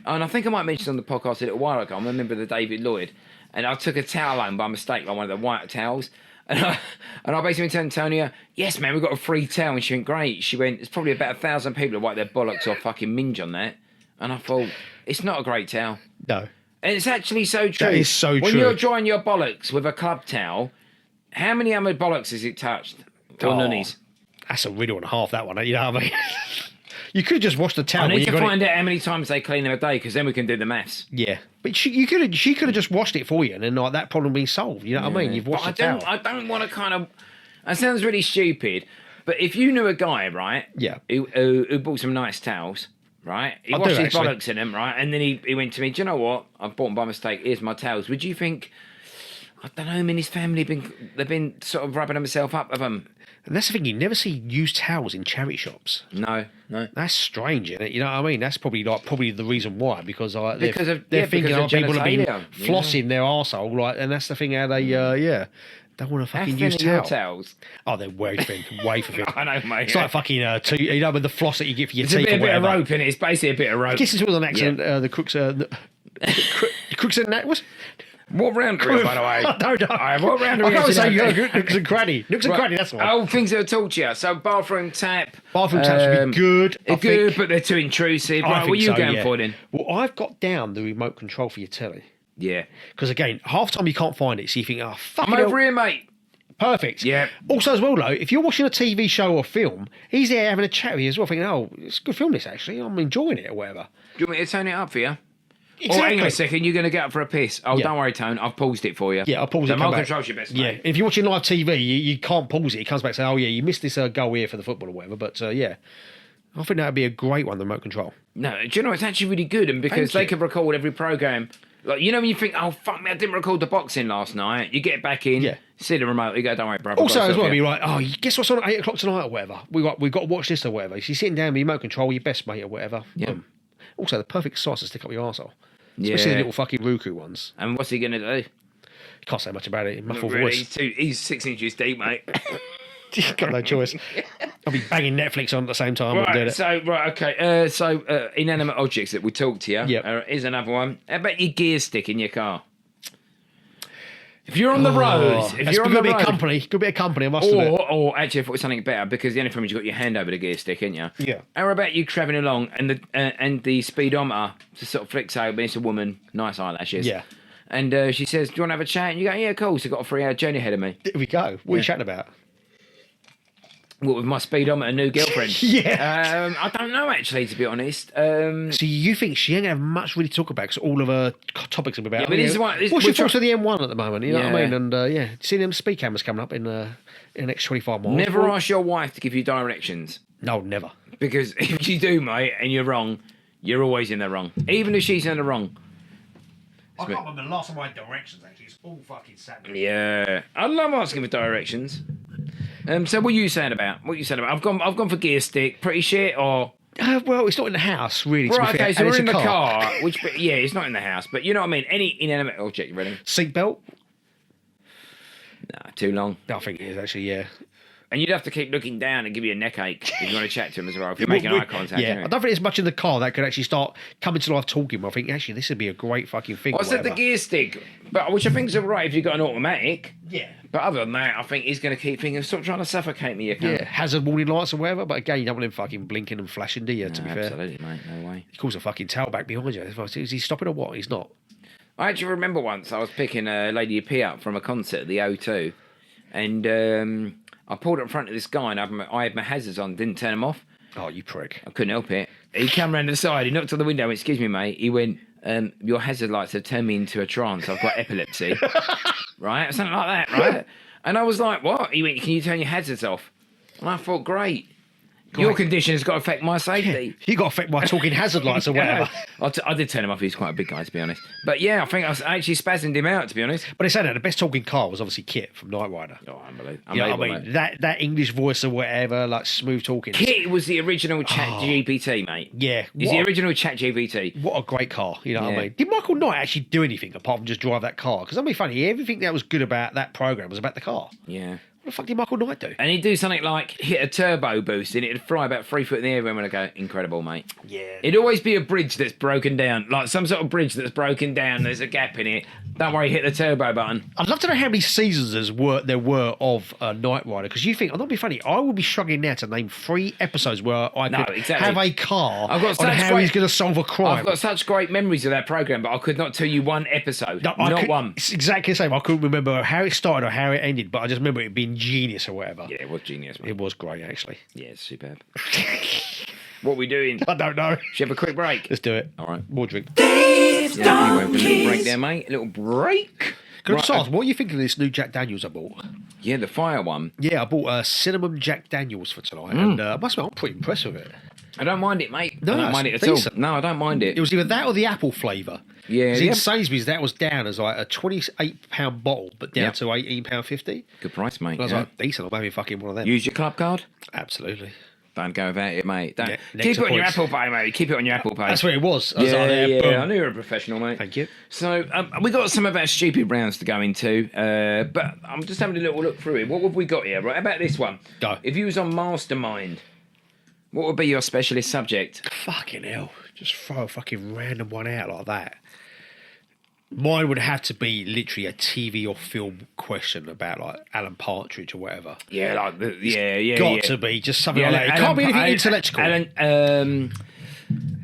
And I think I might mention on the podcast a little while ago. I remember the David Lloyd, and I took a towel home by mistake, like one of the white towels. And I basically went to Antonia, yes, man, we've got a free towel. And she went, great. She went, there's probably about 1,000 people who wipe their bollocks or fucking minge on that. And I thought, it's not a great towel. No. And it's actually so true. That is so when true. When you're drying your bollocks with a club towel, how many other bollocks has it touched? Or nunnies? That's a riddle and a half, that one. You know what I mean? You could have just washed the towel. I need to find out how many times they clean them a day, because then we can do the maths. Yeah. But she could have just washed it for you, and then like that problem being solved. You know what I mean? You've washed the towel. I don't want to kind of... That sounds really stupid, but if you knew a guy, right? Yeah. Who bought some nice towels, right? He I washed do, his actually. bollocks in them, right? And then he went to me, do you know what? I've bought them by mistake. Here's my towels. Would you think... I don't know, him and his family they've been sort of rubbing themselves up with them. And that's the thing, you never see used towels in charity shops. No. That's strange, isn't it? You know what I mean? That's probably the reason why, because they're because thinking of people have been genitalia. flossing their arsehole, right? And that's the thing how they don't want to How fucking thin use are your towel. towels? Oh, they're way thin, way for thin. I know, mate. It's like fucking you know, with the floss that you get for your It's a teeth bit, or a bit of whatever. rope in it. It's basically a bit of rope. I guess it's with an accent. The crooks crooks and that was. What round are we, by the way? I don't know. What round are we? I can't say actually nooks and cranny. Nooks and cranny. That's the one. Oh, things that I taught you. So bathroom tap. Bathroom taps would be good. I Good, think. but they're too intrusive. I Right, think what are you so, going yeah. for then? Well, I've got down the remote control for your telly. Yeah. Because again, half the time you can't find it, so you think, oh, fuck I'm over here, mate. Perfect. Yeah. Also, as well, though, if you're watching a TV show or film, he's there having a chat with you as well, thinking, oh, it's a good film, this actually. I'm enjoying it or whatever. Do you want me to turn it up for you? Exactly. Oh, hang on a second. You're going to get up for a piss. Oh, Yeah. don't worry, Tone. I've paused it for you. Yeah, I'll pause the it. Come remote back. control's your best Yeah, mate. if you're watching live TV, you can't pause it. It comes back and says, oh, yeah, you missed this goal here for the football or whatever. But, yeah, I think that would be a great one, the remote control. No, do you know, it's actually really good. And because Thank they you. can record every programme. Like, you know when you think, oh, fuck me, I didn't record the boxing last night. You get back in, Yeah. see the remote, you go, don't worry, brother. Also, I've got as well, stuff be here. like, oh, guess what's on at 8 o'clock tonight or whatever? We've got to watch this or whatever. So you're sitting down with your remote control, your best mate or whatever. Yeah. Boom. Also, the perfect size to stick up your arsehole. Especially the little fucking Roku ones. And what's he going to do? You can't say much about it in muffled Really, voice. he's 6 inches deep, mate. You've got no choice. I'll be banging Netflix on at the same time. I'm doing it. So inanimate objects that we talked to you. Yep. Here's another one. How about your gear stick in your car? If you're on the road, if That's you're on good the bit of road, company. Good bit of company, I must admit. or actually, I thought it was something better because the only problem is you've got your hand over the gear stick, ain't you? Yeah. How about you travelling along and the speedometer just sort of flicks over? It's a woman, nice eyelashes. Yeah. And she says, "Do you want to have a chat?" And you go, "Yeah, cool." So I've got a 3-hour journey ahead of me. There we go. What are you chatting about? What, with my speedometer new girlfriend? Yeah. I don't know actually, to be honest. So you think she ain't going to have much really to talk about because all of her topics will be about. Yeah, but this is what- What's we're your thoughts of the M1 at the moment? You know what I Yeah. mean? And see them speed cameras coming up in the next 25 miles. Never ask your wife to give you directions. No, never. Because if you do, mate, and you're wrong, you're always in the wrong. Even if she's in the wrong. I can't remember the last time I had directions. Actually, it's all fucking Saturday. Yeah. I love asking for directions. So what are you saying about? I've gone for gear stick. Pretty shit or... Well, it's not in the house, really. To Right, be fair. okay, so And we're it's in a the car. Yeah, it's not in the house. But you know what I mean? Any inanimate object, you ready? Seatbelt? Nah, too long. I think it is actually. Yeah. And you'd have to keep looking down and give you a neck ache if you want to chat to him as well. If you're making eye contact. Yeah, anyway. I don't think there's much in the car that could actually start coming to life talking. I think actually this would be a great fucking thing. I said the gear stick, but which I think is alright if you've got an automatic. Yeah. But other than that, I think he's going to keep thinking, stop trying to suffocate me, you cunt. Yeah, hazard warning lights or whatever. But again, you don't want him fucking blinking and flashing, do you? To be fair, Absolutely, mate, no way. he calls a fucking tail back behind you. Is he stopping or what? He's not. I actually remember once I was picking a Lady P up from a concert at the O2, and I pulled up in front of this guy, and I had my hazards on, didn't turn them off. Oh, you prick! I couldn't help it. He came round the side, he knocked on the window, went, "Excuse me, mate." He went, "Your hazard lights have turned me into a trance. I've got epilepsy." Right? Something like that, right? And I was like, "What?" He went, "Can you turn your hazards off?" And I thought, great. Your condition has got to affect my safety. You got to affect my talking hazard lights or whatever. I did turn him off. He's quite a big guy, to be honest. But yeah, I think I was actually spazzing him out, to be honest. But they said that the best talking car was obviously Kit from Knight Rider. Oh, unbelievable. You know what I mean? That English voice or whatever, like smooth talking. Kit was the original Chat GPT, mate. Yeah. He's the original Chat GPT. What a great car, you know what Yeah. I mean? Did Michael Knight actually do anything apart from just drive that car? Because I mean, funny, everything that was good about that program was about the car. Yeah. What the fuck did Michael Knight do? And he'd do something like hit a turbo boost and it'd fly about 3 foot in the air when I go, incredible, mate. Yeah. It'd always be a bridge that's broken down, like some sort of bridge that's broken down, there's a gap in it. Don't worry, hit the turbo button. I'd love to know how many seasons there were of Knight Rider, because you think, I'm not being funny, I would be struggling now to name 3 episodes where I No, could exactly. have a car I've got on such how great- he's going to solve a crime. I've got such great memories of that programme, but I could not tell you one episode. No, one. It's exactly the same. I couldn't remember how it started or how it ended, but I just remember it being genius or whatever. Yeah, it was genius, mate. It was great, actually. Yeah, it's superb. What are we doing? I don't know. Should we have a quick break? Let's do it. All right. More drink. Yeah, anyway, we're a little break there, mate. A little break. Can I Right, just ask, what are you thinking of this new Jack Daniels I bought? Yeah, the fire one. Yeah, I bought cinnamon Jack Daniels for tonight, and I must admit, I'm pretty impressed with it. I don't mind it, mate. No, I don't it's mind it at decent. all. No, I don't mind it. It was either that or the apple flavour. Yeah, 'Cause the in app- Sainsbury's, that was down as like a £28 bottle, but down Yeah. to £18.50. Good price, mate. And I was yeah. like, decent, I'm having fucking one of them. Use your club card. Absolutely. Don't go without it, mate. Don't. Ne- Keep next it on your points. Apple Pay, mate. Keep it on your Apple Pay. That's what it was. I was Yeah, like, yeah. boom. I knew you were a professional, mate. Thank you. So we got some of our stupid rounds to go into, but I'm just having a little look through it. What have we got here? Right, how about this one? Go. If you was on Mastermind, what would be your specialist subject? Fucking hell. Just throw a fucking random one out like that. Mine would have to be literally a TV or film question about like Alan Partridge or whatever. Yeah, like yeah. Got to be just something like that. It can't be anything intellectual.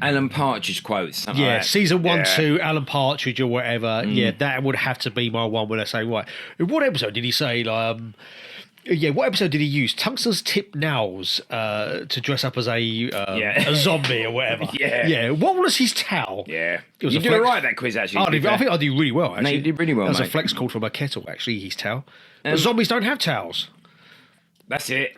Alan Partridge quotes. Something Yeah, like that. season 1, Yeah. 2, Alan Partridge or whatever. Yeah, that would have to be my one when I say, right. In what episode did he say, what episode did he use tungsten's tip nails to dress up as a zombie or whatever? Yeah. What was his towel? Yeah, It was you a do flex- right that quiz actually. I to be fair. think I do really well, actually. you did really well, That was a mate. flex called from a kettle, actually, his towel. But zombies don't have towels. That's it.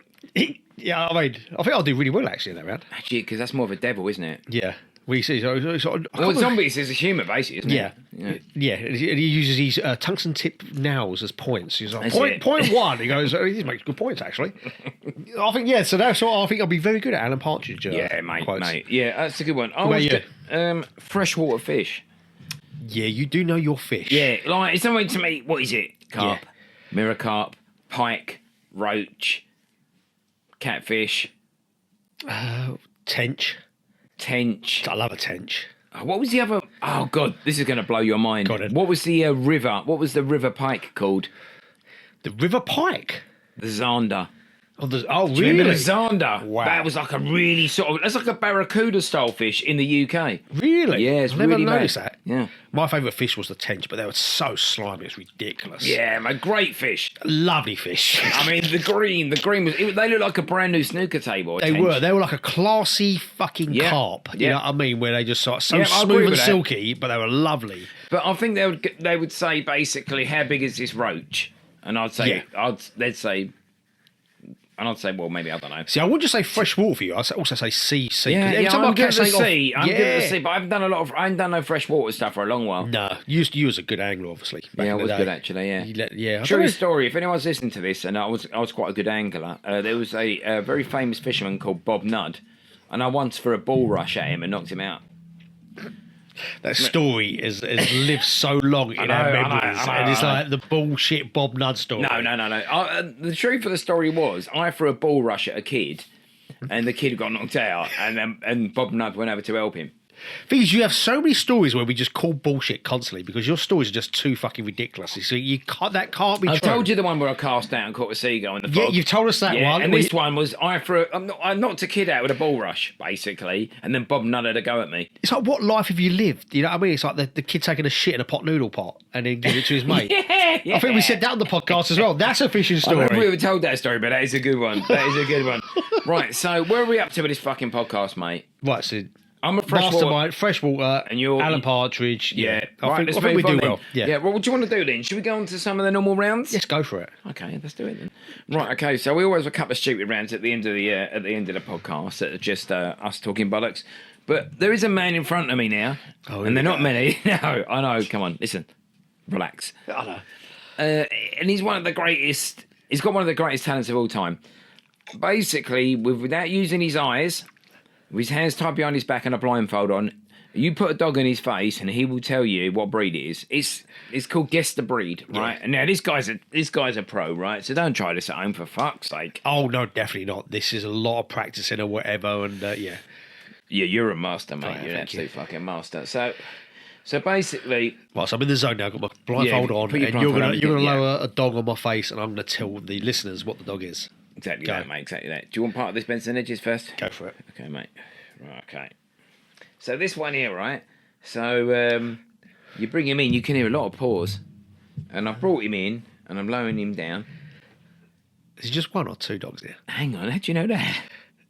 Yeah, I mean, I think I'll do really well, actually, in that round. Actually, because that's more of a devil, isn't it? Yeah. We see. Well, zombies is a humour, basically, isn't Yeah. it? Yeah. And he uses these tungsten tip nails as points. He's like, That's point, it. point 1. He goes, he makes good points, actually. I think, yeah, so that's what I think I'll be very good at Alan Partridge. Yeah, mate, quotes. mate. Yeah, that's a good one. about you? Freshwater fish. Yeah, you do know your fish. Yeah, like, it's something to me, what is it? Carp, Yeah. mirror carp, pike, roach, catfish, Tench. tench. I love a tench. What was the other? Oh, God, this is going to blow your mind. Go on then. What was the river? What was the river pike called? The river pike. The Zander. Oh, Do really? you remember the Zander? Wow. That was like a really sort of, that's like a barracuda style fish in the UK. Really? Yeah, it's I've never really noticed mad. that. Yeah. My favourite fish was the tench, but they were so slimy, it's ridiculous. Yeah, man, great fish. Lovely fish. I mean, the green was, they look like a brand new snooker table. They were like a classy fucking Yeah. carp. You Yeah. know what I mean? Where they just sort of so Yeah, I agree smooth and with that. silky, but they were lovely. But I think they would say basically, how big is this roach? And I'd say, they'd say, and I'd say, well, maybe, I don't know. See, I wouldn't just say fresh water for you. I'd also say sea. Yeah, Every yeah, time I'm I good at catch the something off- sea. I'm good at the sea, but I haven't done no freshwater stuff for a long while. No, you was a good angler, obviously. Back Yeah, I in the was day. good actually. Yeah, Yeah. I True don't know. story. If anyone's listening to this, and I was quite a good angler. There was a very famous fisherman called Bob Nudd, and I once threw a bull rush at him and knocked him out. That story has lived so long in know, our I know, memories, I know, and it's I know. like the bullshit Bob Nudd story. No. The truth of the story was, I threw a bull rush at a kid, and the kid got knocked out, and Bob Nudd went over to help him. Thing is, you have so many stories where we just call bullshit constantly because your stories are just too fucking ridiculous. So that can't be I true. told you the one where I cast out and caught a seagull in the Yeah, fog. you've told us that Yeah, one. and this one was I knocked a kid out with a bull rush, basically, and then Bob Nudd had a go at me. It's like, what life have you lived? You know what I mean? It's like the kid taking a shit in a pot noodle pot and then giving it to his mate. Yeah. I think we said that on the podcast as well. That's a fishing I story. don't know if we ever told that story, but that is a good one. That is a good one. Right, so where are we up to with this fucking podcast, mate? Right, so I'm a freshwater. Mastermind, freshwater, And you're- Alan Partridge. Yeah, Right, I let's think we move on do then. well. Yeah. Well, what do you want to do then? Should we go on to some of the normal rounds? Let's go for it. Okay, let's do it then. Right, okay. So we always have a couple of stupid rounds at the end of the podcast that are just us talking bollocks. But there is a man in front of me now, and they're not many. No, I know. Come on, listen, relax. I know. And he's one of the greatest. He's got one of the greatest talents of all time. Basically, without using his eyes, with his hands tied behind his back and a blindfold on, you put a dog in his face and he will tell you what breed it is. It's called Guess the Breed, right? Yeah. And now this guy's a pro, right? So don't try this at home for fuck's sake. Oh no, definitely not. This is a lot of practicing or whatever, and yeah. Yeah, you're a master, mate. Oh, You're an thank absolute fucking master. So basically, Right, so I'm in the zone now. I've got my blindfold on, put your and blindfold on, you're gonna yeah. lower a dog on my face, and I'm gonna tell the listeners what the dog is. exactly Go. that, mate. Exactly that. Do you want part of this Benson Edges first? Go for it. Okay, mate. Right, okay. So this one here, right? So you bring him in, you can hear a lot of pause. And I've brought him in, and I'm lowering him down. Is it just one or two dogs here? Hang on, how do you know that?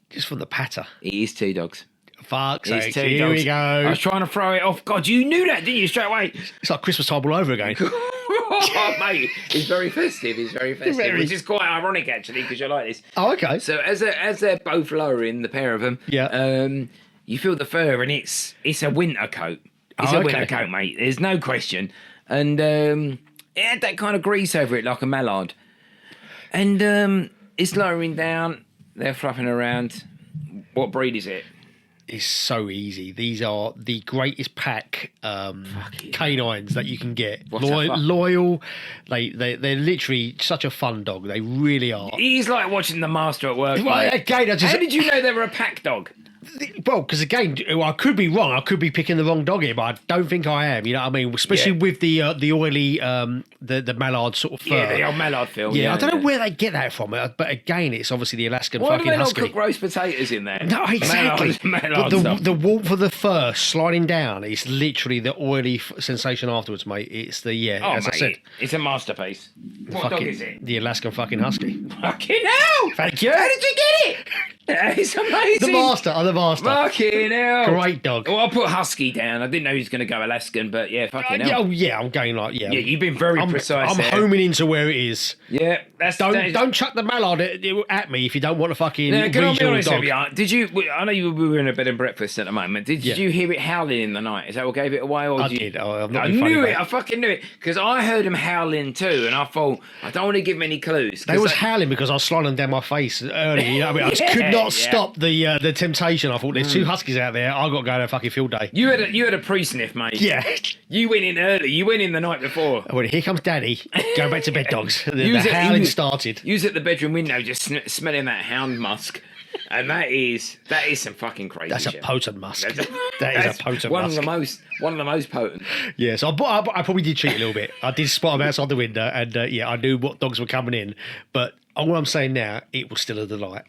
Just from the patter. It is two dogs. Fuck's It's sake, two here dogs. we go. I was trying to throw it off. God, you knew that, didn't you, straight away? It's like Christmas time all over again. Oh, mate, it's very festive. It's very festive, Very. which is quite ironic, actually, because you like this. Oh, okay. So as they're both lowering, the pair of them, Yeah. you feel the fur, and it's a winter coat. It's Oh, a okay. winter coat, mate. There's no question. And it had that kind of grease over it, like a mallard. And it's lowering down. They're fluffing around. What breed is it? It's so easy. These are the greatest pack canines that you can get. What's that fuck? Loyal. They're literally such a fun dog. They really are. He's like watching the master at work. Well, mate. again, How did you know they were a pack dog? Well, because again, I could be wrong. I could be picking the wrong dog here, but I don't think I am. You know what I mean? Especially Yeah. with the oily, the mallard sort of fur. Yeah, the old mallard film. Yeah, I don't know where they get that from, but again, it's obviously the Alaskan Why do fucking they not husky. cook roast potatoes in there? No, exactly. Mallard But stuff. the warmth of the fur sliding down, it's literally the oily sensation afterwards, mate. It's the Oh, as mate, I said, it's a masterpiece. What dog fucking is it? the Alaskan fucking husky. Fucking hell! Thank you. How did you get it? It's amazing. I'm the master. Fucking hell. Great dog. Well, I put husky down. I didn't know he was going to go Alaskan, but yeah, fucking hell. Oh yeah, I'm going like Yeah, you've been very precise I'm there. homing into where it is. Yeah, that's Don't chuck the mallard at me if you don't want a fucking Now, can I be regional honest dog. with you? Did you? I know we were in a bed and breakfast at the moment. Did Yeah. you hear it howling in the night? Is that what gave it away? Or I did you... did. I'm not I being funny knew about it. it. I fucking knew it because I heard him howling too, and I thought I don't want to give him any clues. They was howling because I was sliding down my face earlier. You know what I mean? I just Yeah, could not yeah. stop the temptation. I thought there's two huskies out there. I've got to go on a fucking field day. You had a pre-sniff, mate. Yeah. You went in early. You went in the night before. I went, here comes Daddy. Go back to bed, dogs. The You was at- howling you- started. You was at the bedroom window just smelling that hound musk, and that is some fucking crazy. That's a shit. potent musk. That's That is that's a potent one musk. of the most potent. Yeah, so I probably did cheat a little bit. I did spot them outside the window, and yeah, I knew what dogs were coming in. But all I'm saying now, it was still a delight.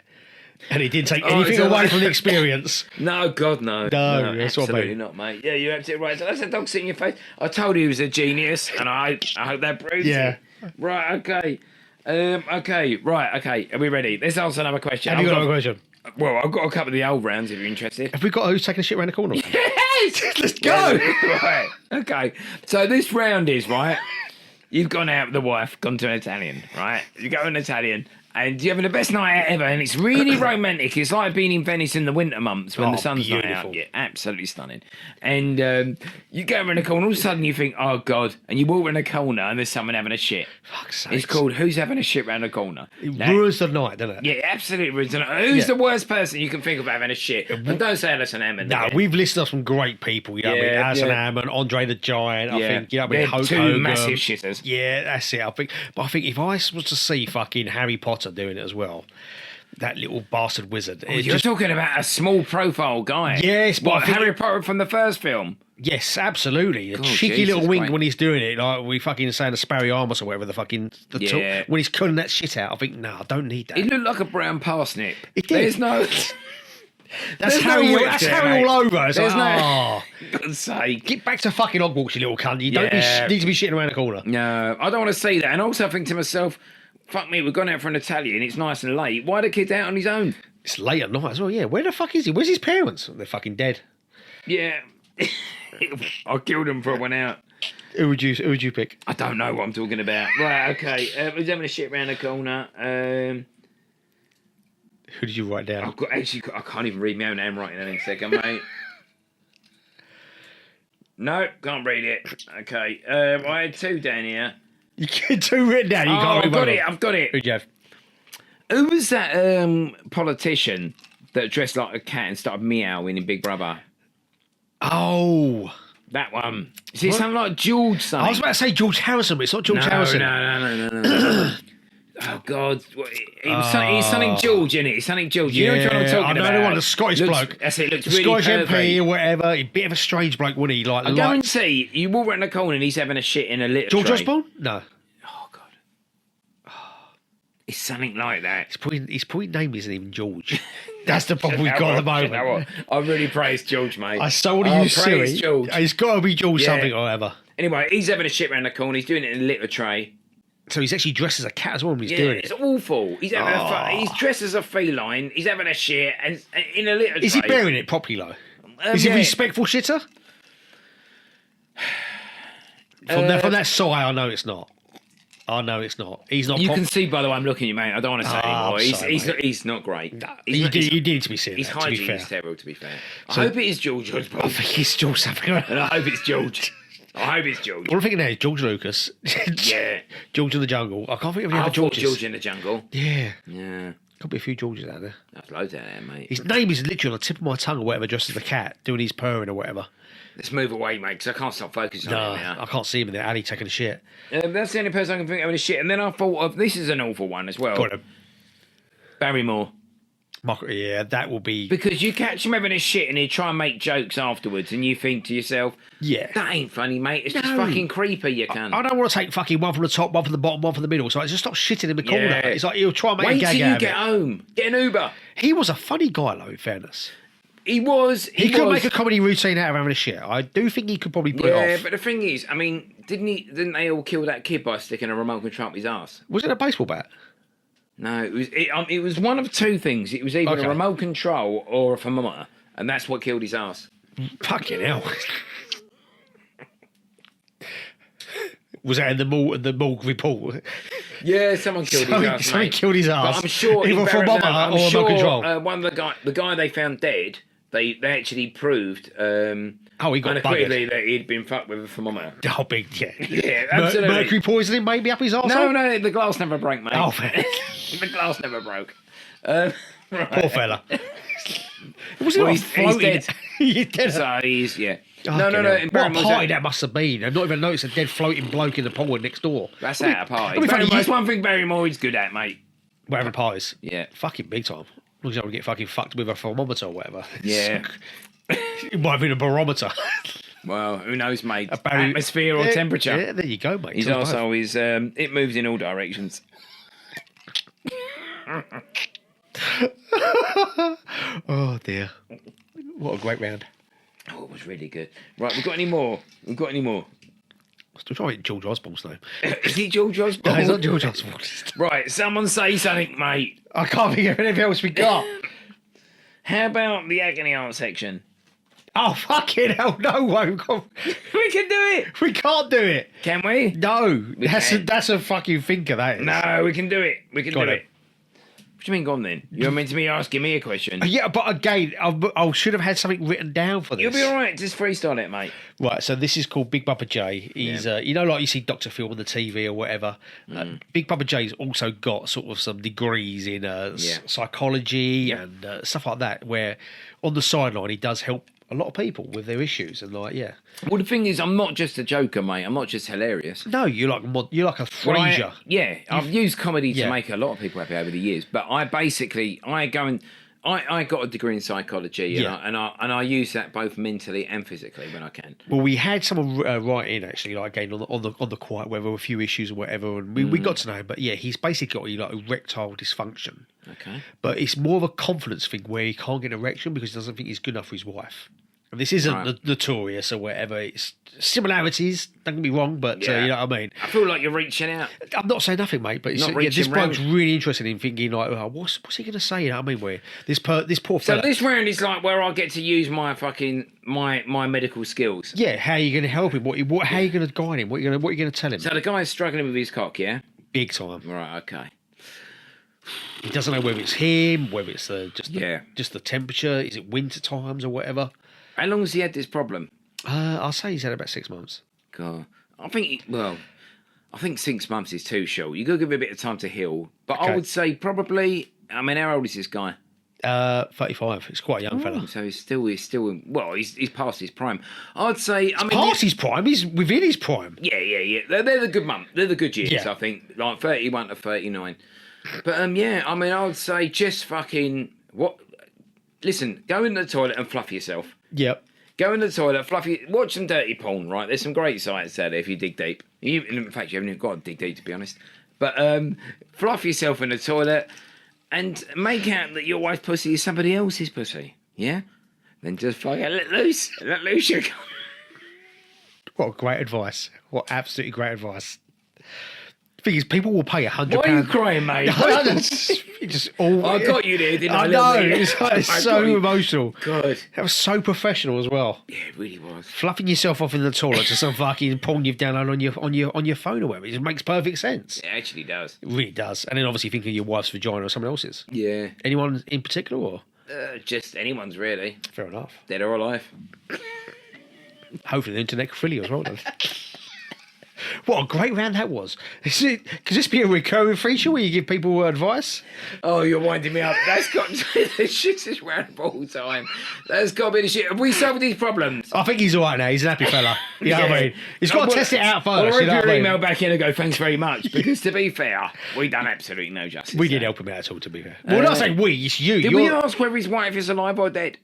And it didn't take anything it's a- away from the experience. No, God, no. No, that's what I absolutely mean. not, mate. Yeah, you're absolutely right. So that's a dog sitting in your face. I told you he was a genius, and I hope that proves Yeah. it. Right, okay. Okay. Are we ready? Let's answer another question. Have you got another question? Well, I've got a couple of the old rounds if you're interested. Have we got who's taking a shit around the corner? Yes! Let's go! Right. Okay. So this round is, right, you've gone out with the wife, gone to an Italian, right? You go to an Italian, and you're having the best night out ever, and it's really romantic. It's like being in Venice in the winter months when Oh, the sun's not beautiful. out. Yeah, absolutely stunning. And you go around a corner, all of a sudden you think, oh, God, and you walk around a corner, and there's someone having a shit. Fuck's It's sake. called Who's Having a Shit Round the Corner. It Now- ruins the night, doesn't it? yeah, absolutely. Who's Yeah. the worst person you can think of having a shit? And don't say Alison Hammond. No, again. we've listed us some great people. You know what I mean? Yeah, Alison yeah. Hammond, Andre the Giant. I Yeah. think, you know what I mean? They're Hulk two Hogan. massive shitters. Yeah, that's it. But I think if I was to see fucking Harry Potter doing it as well, that little bastard wizard. it's You're just, talking about a small profile guy. Yes, but What, I think- Harry Potter from the first film? yes, absolutely. A God, cheeky Jesus little wink Christ. when he's doing it, like we fucking saying a Sparry Armus or whatever the fucking Yeah. when he's cutting that shit out. I think no, I don't need that. He looked like a brown parsnip. It did. There's no... That's there's no Harry. wit That's there, Harry mate. all over. It's There's like, no... oh, God's sake. get back to fucking Hogwarts, you little cunt. You don't Yeah. need to be shitting around the corner. No, I don't want to see that. And also I think to myself, fuck me, we've gone out for an Italian, it's nice and late. Why are the kids out on his own? It's late at night as well. Yeah, where the fuck is he? Where's his parents? They're fucking dead. Yeah. I killed him before I went out. Who would you pick? I don't know what I'm talking about. Right, okay. Who's having a shit around the corner? Who did you write down? I can't even read my own handwriting in a second, mate. No, can't read it. Okay. I had two down here. You get two written down. You can't read I've got it. Who'd you have? Who was that politician that dressed like a cat and started meowing in Big Brother? Oh. That one. Is it something like George something? I was about to say George Harrison, but it's not George Harrison. No. Oh, God. He's something George, isn't it? He's something George. You know which one I'm talking about? I know the one, the Scottish bloke. That's it. Looks the really Scottish pervy. MP or whatever. A bit of a strange bloke, wouldn't he? Like, I guarantee you walk around the corner and he's having a shit in a litter George tray. Osborne? No. Oh, God. It's something like that. His point name isn't even George. That's the problem we've got at the moment. You know what? I really praise George, mate. I so want to use Siri. George. It's got to be George something or whatever. Anyway, he's having a shit around the corner. He's doing it in a litter tray. So he's actually dressed as a cat as well when he's doing it. It's awful. He's having he's dressed as a feline. He's having a shit and in a litter tray. Is he bearing it properly though? Is he a respectful shitter? From that side, I know it's not. He's not. You can see by the way I'm looking at you, mate. I don't want to say anymore. He's not great. Nah, you need to be serious. His to be hygiene fair. is terrible, to be fair. I hope it is George Osborne. I think it's George something. And I hope it's George. I hope it's George. What I'm thinking now is George Lucas. Yeah. George in the Jungle. I can't think of any other thought Georges. George in the Jungle. Yeah. Yeah. Could be a few Georges out there. There's loads out there, mate. His name is literally on the tip of my tongue or whatever, just as a cat, doing his purring or whatever. Let's move away, mate, because I can't stop focusing on it now. I can't see him in the alley taking a shit. That's the only person I can think of having a shit. And then I thought of, this is an awful one as well. Got him. Barrymore. Yeah, that will be... Because you catch him having a shit and he'd try and make jokes afterwards and you think to yourself, yeah, that ain't funny, mate. It's just fucking creepy, you cunt. I don't want to take fucking one from the top, one from the bottom, one from the middle. So I just stop shitting in the corner. Yeah. It's like he'll try and make a Wait gag till out you of get it. home. Get an Uber. He was a funny guy, though, in fairness. He could make a comedy routine out of having a shit. I do think he could probably put it off. Yeah, but the thing is, I mean, didn't they all kill that kid by sticking a remote control up his ass? Was it a baseball bat? No, it was one of two things. It was either Okay. a remote control or a thermometer, and that's what killed his ass. Fucking hell. Was that in the morgue report? Yeah, someone killed his ass. Someone Mate. killed his ass. But I'm sure Either from I'm mama or sure, remote control. one of the guy they found dead. They actually proved He got unequivocally buggered. that he'd been fucked with a thermometer. Oh, big, yeah. Yeah, absolutely. Mercury poisoning maybe up his arse? No, the glass never broke, mate. Oh, fair. The glass never broke. Poor fella. Was he Well, not he's floating? dead. He's dead. So he's, yeah. Oh, No. What a Barrymore's party that must have been. I've not even noticed a dead floating bloke in the pool next door. That's at a party. funny, That's one thing Barrymore is good at, mate. We're having parties. Yeah. Fucking big time. As long as you don't get fucking fucked with a thermometer or whatever. Yeah. It might have been a barometer. Well, who knows, mate? Barry- Atmosphere or temperature. Yeah, there you go, mate. His Tell us both. arsehole is, it moves in all directions. Oh, dear. What a great round. Oh, it was really good. Right, we've got any more? Still trying to get George Osborne's name. Is it George Osborne? No, it's not George Osborne. Right, someone say something, mate. I can't think of anything else we got. How about the agony aunt section? Oh, fucking hell, no way. We can do it. We can't do it. Can we? No, can. that's a fucking thinker, that is. No, we can do it. We can Got do it. it. What do you mean gone then? You're meant to be asking me a question. Yeah, but again, I should have had something written down for this. You'll be all right. Just freestyle it, mate. Right, so this is called Big Pappa J. He's, you know, like you see Dr. Phil on the TV or whatever. Big Pappa J's also got sort of some degrees in psychology and stuff like that, where on the sideline he does help a lot of people with their issues and like, yeah. Well, the thing is, I'm not just a joker, mate. I'm not just hilarious. No, you're like a Well, Frasier. I've used comedy to Yeah. make a lot of people happy over the years, but I got a degree in psychology, and I use that both mentally and physically when I can. Well, we had someone write in actually, like again on the quiet weather, a few issues or whatever, and we got to know him. But yeah, he's basically got like erectile dysfunction. Okay. But it's more of a confidence thing where he can't get an erection because he doesn't think he's good enough for his wife. And this isn't Right. Notorious or whatever. It's similarities. Don't get me wrong, but Yeah. you know what I mean. I feel like you're reaching out. I'm not saying nothing, mate. But it's, Not this reaching bloke's round. really interested in thinking like, oh, what's he going to say? You know what I mean? Where this poor So fella. this round is like where I get to use my fucking my medical skills. Yeah, how are you going to help him? How are you going to guide him? What are you going to tell him? So the guy's struggling with his cock, yeah? Big time. Right, okay. He doesn't know whether it's him, whether it's Yeah. just the temperature. Is it winter times or whatever? How long has he had this problem? I'll say he's had about 6 months. God. I think 6 months is too short. You got to give him a bit of time to heal. But I Okay. would say probably, I mean, how old is this guy? 35. It's quite a young fella. So he's still he's past his prime. I'd say, Past his prime. He's within his prime. Yeah. They're the good month. They're the good years, Yeah. I think. Like 31 to 39. But yeah, I mean, I would say just fucking listen, go in the toilet and fluff yourself. Yep. Go in the toilet, watch some dirty porn, right? There's some great sites out there if you dig deep. In fact, you haven't even got to dig deep, to be honest. But fluff yourself in the toilet and make out that your wife's pussy is somebody else's pussy, yeah? Then just fucking let loose your gun. What great advice. What absolutely great advice. The thing is, people will pay £100. Why are you crying, mate? I got you there, didn't I? I a know. little bit? It's I so got you. emotional. God. That was so professional as well. Yeah, it really was. Fluffing yourself off in the toilet to some fucking porn you've downloaded on your phone or whatever. It makes perfect sense. It actually does. It really does. And then obviously think of your wife's vagina or someone else's. Yeah. Anyone in particular or? Just anyone's, really. Fair enough. Dead or alive. Hopefully the internet can fill you as well then. What a great round that was. Could this be a recurring feature where you give people advice? Oh, you're winding me up. That's got to be the shittest round all time. That's got to be the shit. Have we solved these problems? I think he's all right now. He's a happy fella. You know what I mean? He's got to test it out Or first. if You know you what I mean? email back in and go, thanks very much. Because to be fair, we done absolutely no justice. We did there. help him out at all, to be fair. Well, not saying we, it's you. Did You're... we ask whether his wife is alive or dead?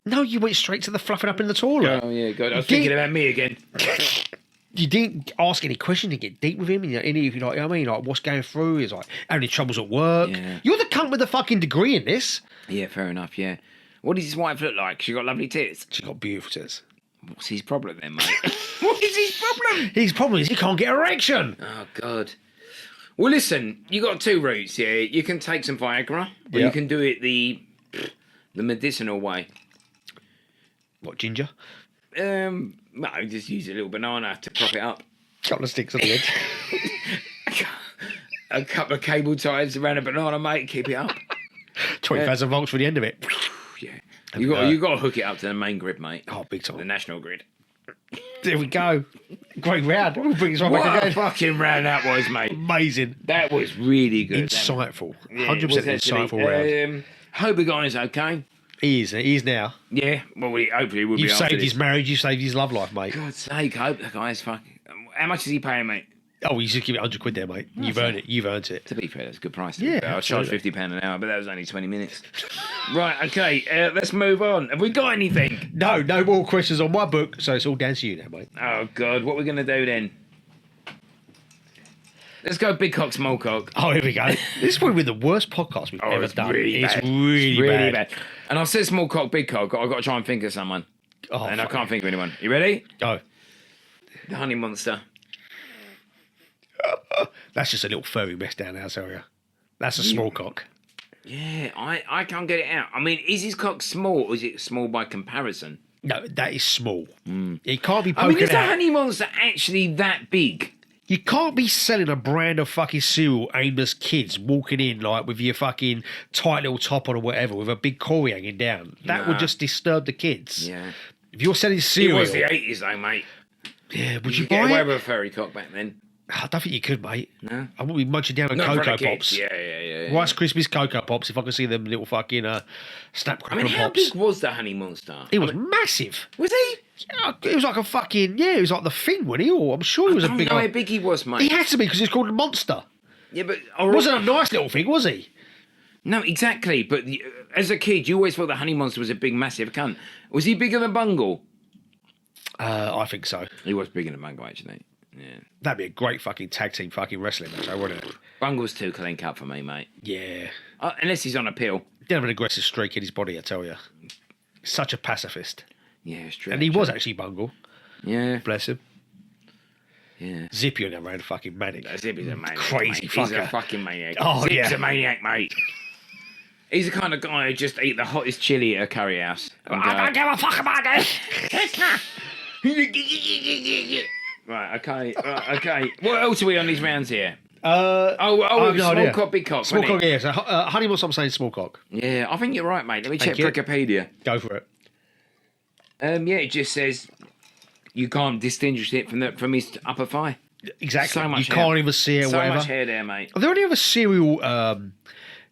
No, you went straight to the fluffing up in the toilet. Oh, yeah, God. I was Did- thinking about me again. You didn't ask any questions to get deep with him. Any, you know what I mean? Like, what's going through? He's like, how many troubles at work? Yeah. You're the cunt with the fucking degree in this. Yeah, fair enough, yeah. What does his wife look like? She got lovely tits. She's got beautiful tits. What's his problem then, mate? What is his problem? His problem is he can't get erection. Oh, God. Well, listen, you got two routes, yeah. You can take some Viagra, or Yeah. you can do it the medicinal way. What, ginger? No, just use a little banana to prop it up. Couple of sticks on the edge. A couple of cable ties around a banana, mate, keep it up. 20,000 volts for the end of it. Yeah. You got to hook it up to the main grid, mate. Oh, big The time. national grid. There we go. Great round. We'll bring this one What back a again. fucking round that was, mate. Amazing. That was really good. Insightful. Yeah, it 100% was actually. insightful round. Hope the guy's okay. He is now. Yeah, well, hopefully we'll You've be after saved his this. marriage, you've saved his love life, mate. God's sake, I hope the guy's fucking... How much is he paying, mate? Oh, you just give it 100 quid there, mate. You've earned it. You've earned it. To be fair, that's a good price. Yeah, I'll charge absolutely. £50 an hour, but that was only 20 minutes. Right, okay, let's move on. Have we got anything? No more questions on my book, so it's all down to you now, mate. Oh, God, what are we going to do then? Let's go big cock, small cock. Oh, here we go. This is probably the worst podcast we've ever it's done. really It's bad. really bad. And I said small cock, big cock. I've got to try and think of someone. Oh, and I fuck. can't think of anyone. You ready? Oh, The honey monster. that's just a little furry mess down our area. That's a small cock. Yeah, I can't get it out. I mean, is his cock small or is it small by comparison? No, that is small. It can't be I mean, poking is the out. honey monster actually that big? You can't be selling a brand of fucking cereal aimed at kids walking in like with your fucking tight little top on or whatever with a big Corey hanging down. That would Nah. just disturb the kids. Yeah. If you're selling It cereal, was the 80s though, mate. yeah, would You you get buy away it? with a furry cock back then. I don't think you could, mate. No? I wouldn't be munching down on Not in front Cocoa of kids. Pops. Yeah. Rice Krispies Cocoa Pops, if I could see them little fucking snap I crackle mean, how pops. big was the honey monster? He was massive. Was he? Yeah, it was like a fucking, it was like the thing, wasn't he? Or I'm sure he was I a don't big know one. how big he was, mate. He had to be because he's called a monster. Yeah, but... It wasn't a nice little thing, was he? No, exactly. But as a kid, you always thought the honey monster was a big, massive cunt. Was he bigger than Bungle? I think so. He was bigger than Bungle, actually. Yeah. That'd be a great fucking tag team fucking wrestling match, though, wouldn't it? Bungle's too clean cut for me, mate. Yeah. Unless he's on a pill. Didn't have an aggressive streak in his body, I tell you. Such a pacifist. Yeah, it's true. And he was actually bungle. Yeah. Bless him. Yeah. Zippy on the other hand, fucking manic. Zippy's a maniac. Crazy mate. fucker. He's a fucking maniac. Oh, Zip's yeah. a maniac, mate. He's the kind of guy who just eat the hottest chili at a curry house. I don't give a fuck about this. Right, okay. What else are we on these rounds here? I have no small idea. cock, big cock. Small wasn't cock, it? yeah. So, Honeymoon, I'm saying small cock. Yeah, I think you're right, mate. Let me check Thank you. Wikipedia. Go for it. Yeah, it just says you can't distinguish it from his upper thigh. Exactly. So much you hair. can't even see it, So whatever. much hair there, mate. Are there any other cereal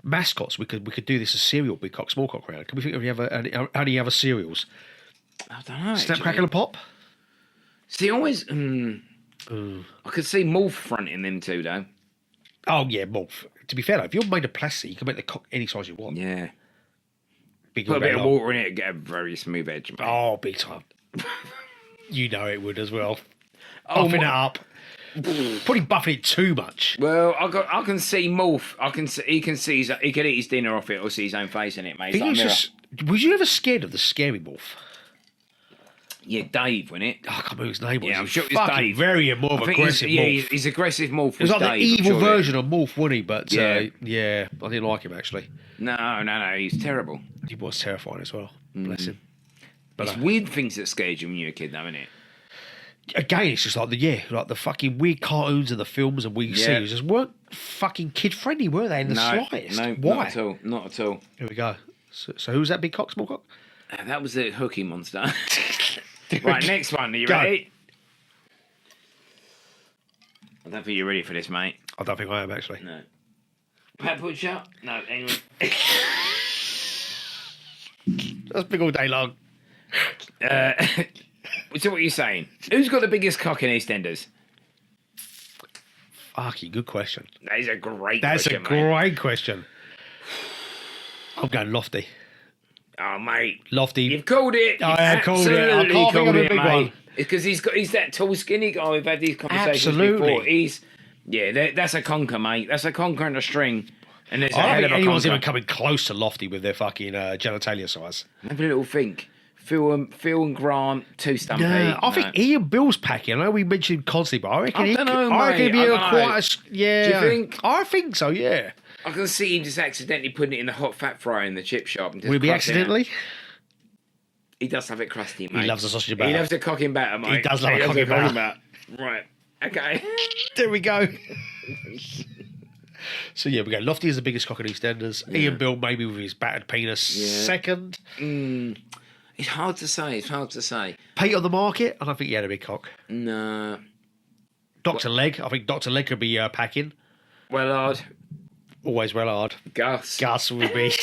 mascots we could do this as cereal big cock, small cock round? Can we think of any other cereals? I don't know. Snap, actually. crackle, and pop. See, always. I could see Morph fronting them too, though. Oh yeah, morph. To be fair, though, if you're made of plastic, you can make the cock any size you want. Yeah. Big Put a or bit of very long. water in it and get a very smooth edge. Mate. Oh, big time. You know it would as well. Oh, Buffing it up. Probably buffing it too much. Well, I can see Morph. He can eat his dinner off it or see his own face in it, mate. It's Think like a it's mirror. was you ever scared of the scary morph? Yeah, Dave, wasn't it? Oh, I can't remember his name. Was. Yeah, I'm He's sure it's fucking Dave. Very more I think aggressive morph. he's aggressive Morph. It was like Dave, the I'm evil sure version of Morph, wasn't he? But Yeah. yeah, I didn't like him actually. No, he's terrible. He was terrifying as well. Bless him. But It's weird things that scared you when you were a kid, though, isn't it? again, it's just like the fucking weird cartoons and the films and weird Yeah. series just weren't fucking kid friendly, were they? In the slightest. No, Why? not at all. Not at all. Here we go. So who's that big cock, small cock? That was the hooky monster. Right, next one. Are you Go. ready? I don't think you're ready for this, mate. I don't think I am actually. No. Pat push up? No, hang on. That's big all day long. So what are you saying? Who's got the biggest cock in EastEnders? Fucking good question. That is a great That's question, a mate. great question. I'm going Lofty. Oh, mate. Lofty. You've called it. I have called it. I Absolutely can't think of called a it, big mate. one. Because he's that tall, skinny guy. We've had these conversations Absolutely. before. That's a conker, mate. That's a conker and a string. And there's a I don't hell think of a anyone's conker. even coming close to Lofty with their fucking genitalia size. Have a little think. Phil and Grant, too stumpy. Yeah, I think Ian Bill's packing. I know we mentioned him constantly, but I reckon I don't know, I reckon mate. he'd be I a don't know. quite a, yeah. Do you think? I think so, yeah. I can see him just accidentally putting it in the hot fat fryer in the chip shop. And just Will he be crushing it. accidentally? He does have it crusty, mate. He loves a sausage and batter. He loves a cocking batter, mate. He does love a loves cocking cocking batter. Right. Okay. There we go. So yeah, we go. Lofty is the biggest cock in EastEnders. Ian Bill maybe with his battered penis. Yeah. Second. It's hard to say. Pete on the market. I don't think he had a big cock. No. Dr. Leg. I think Dr. Leg could be packing. Wellard. Always well hard. Gus. Gus would be.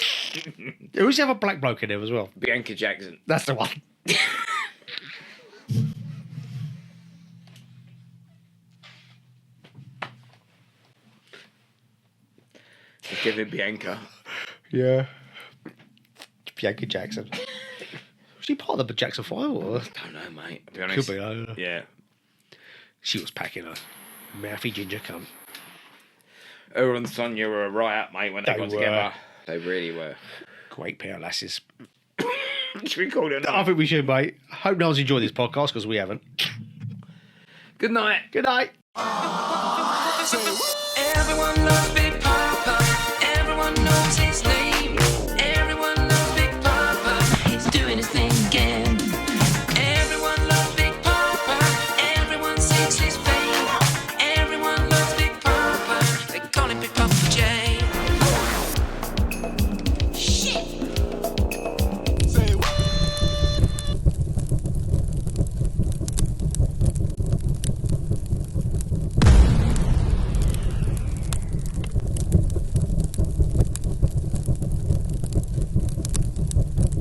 Who's the other black bloke in there as well? Bianca Jackson. That's the one. Give him Bianca. Yeah. Bianca Jackson. Was she part of the Jackson 5 or? Don't know, mate. To be honest. Could be, I don't know. Yeah. She was packing a mouthy ginger cunt. Her and Sonia were right up, mate, when they They got were. together. They really were. Great pair of lasses. Should we call it? I think we should, mate. Hope no one's enjoyed this podcast because we haven't. Good night. Good night. Everyone loves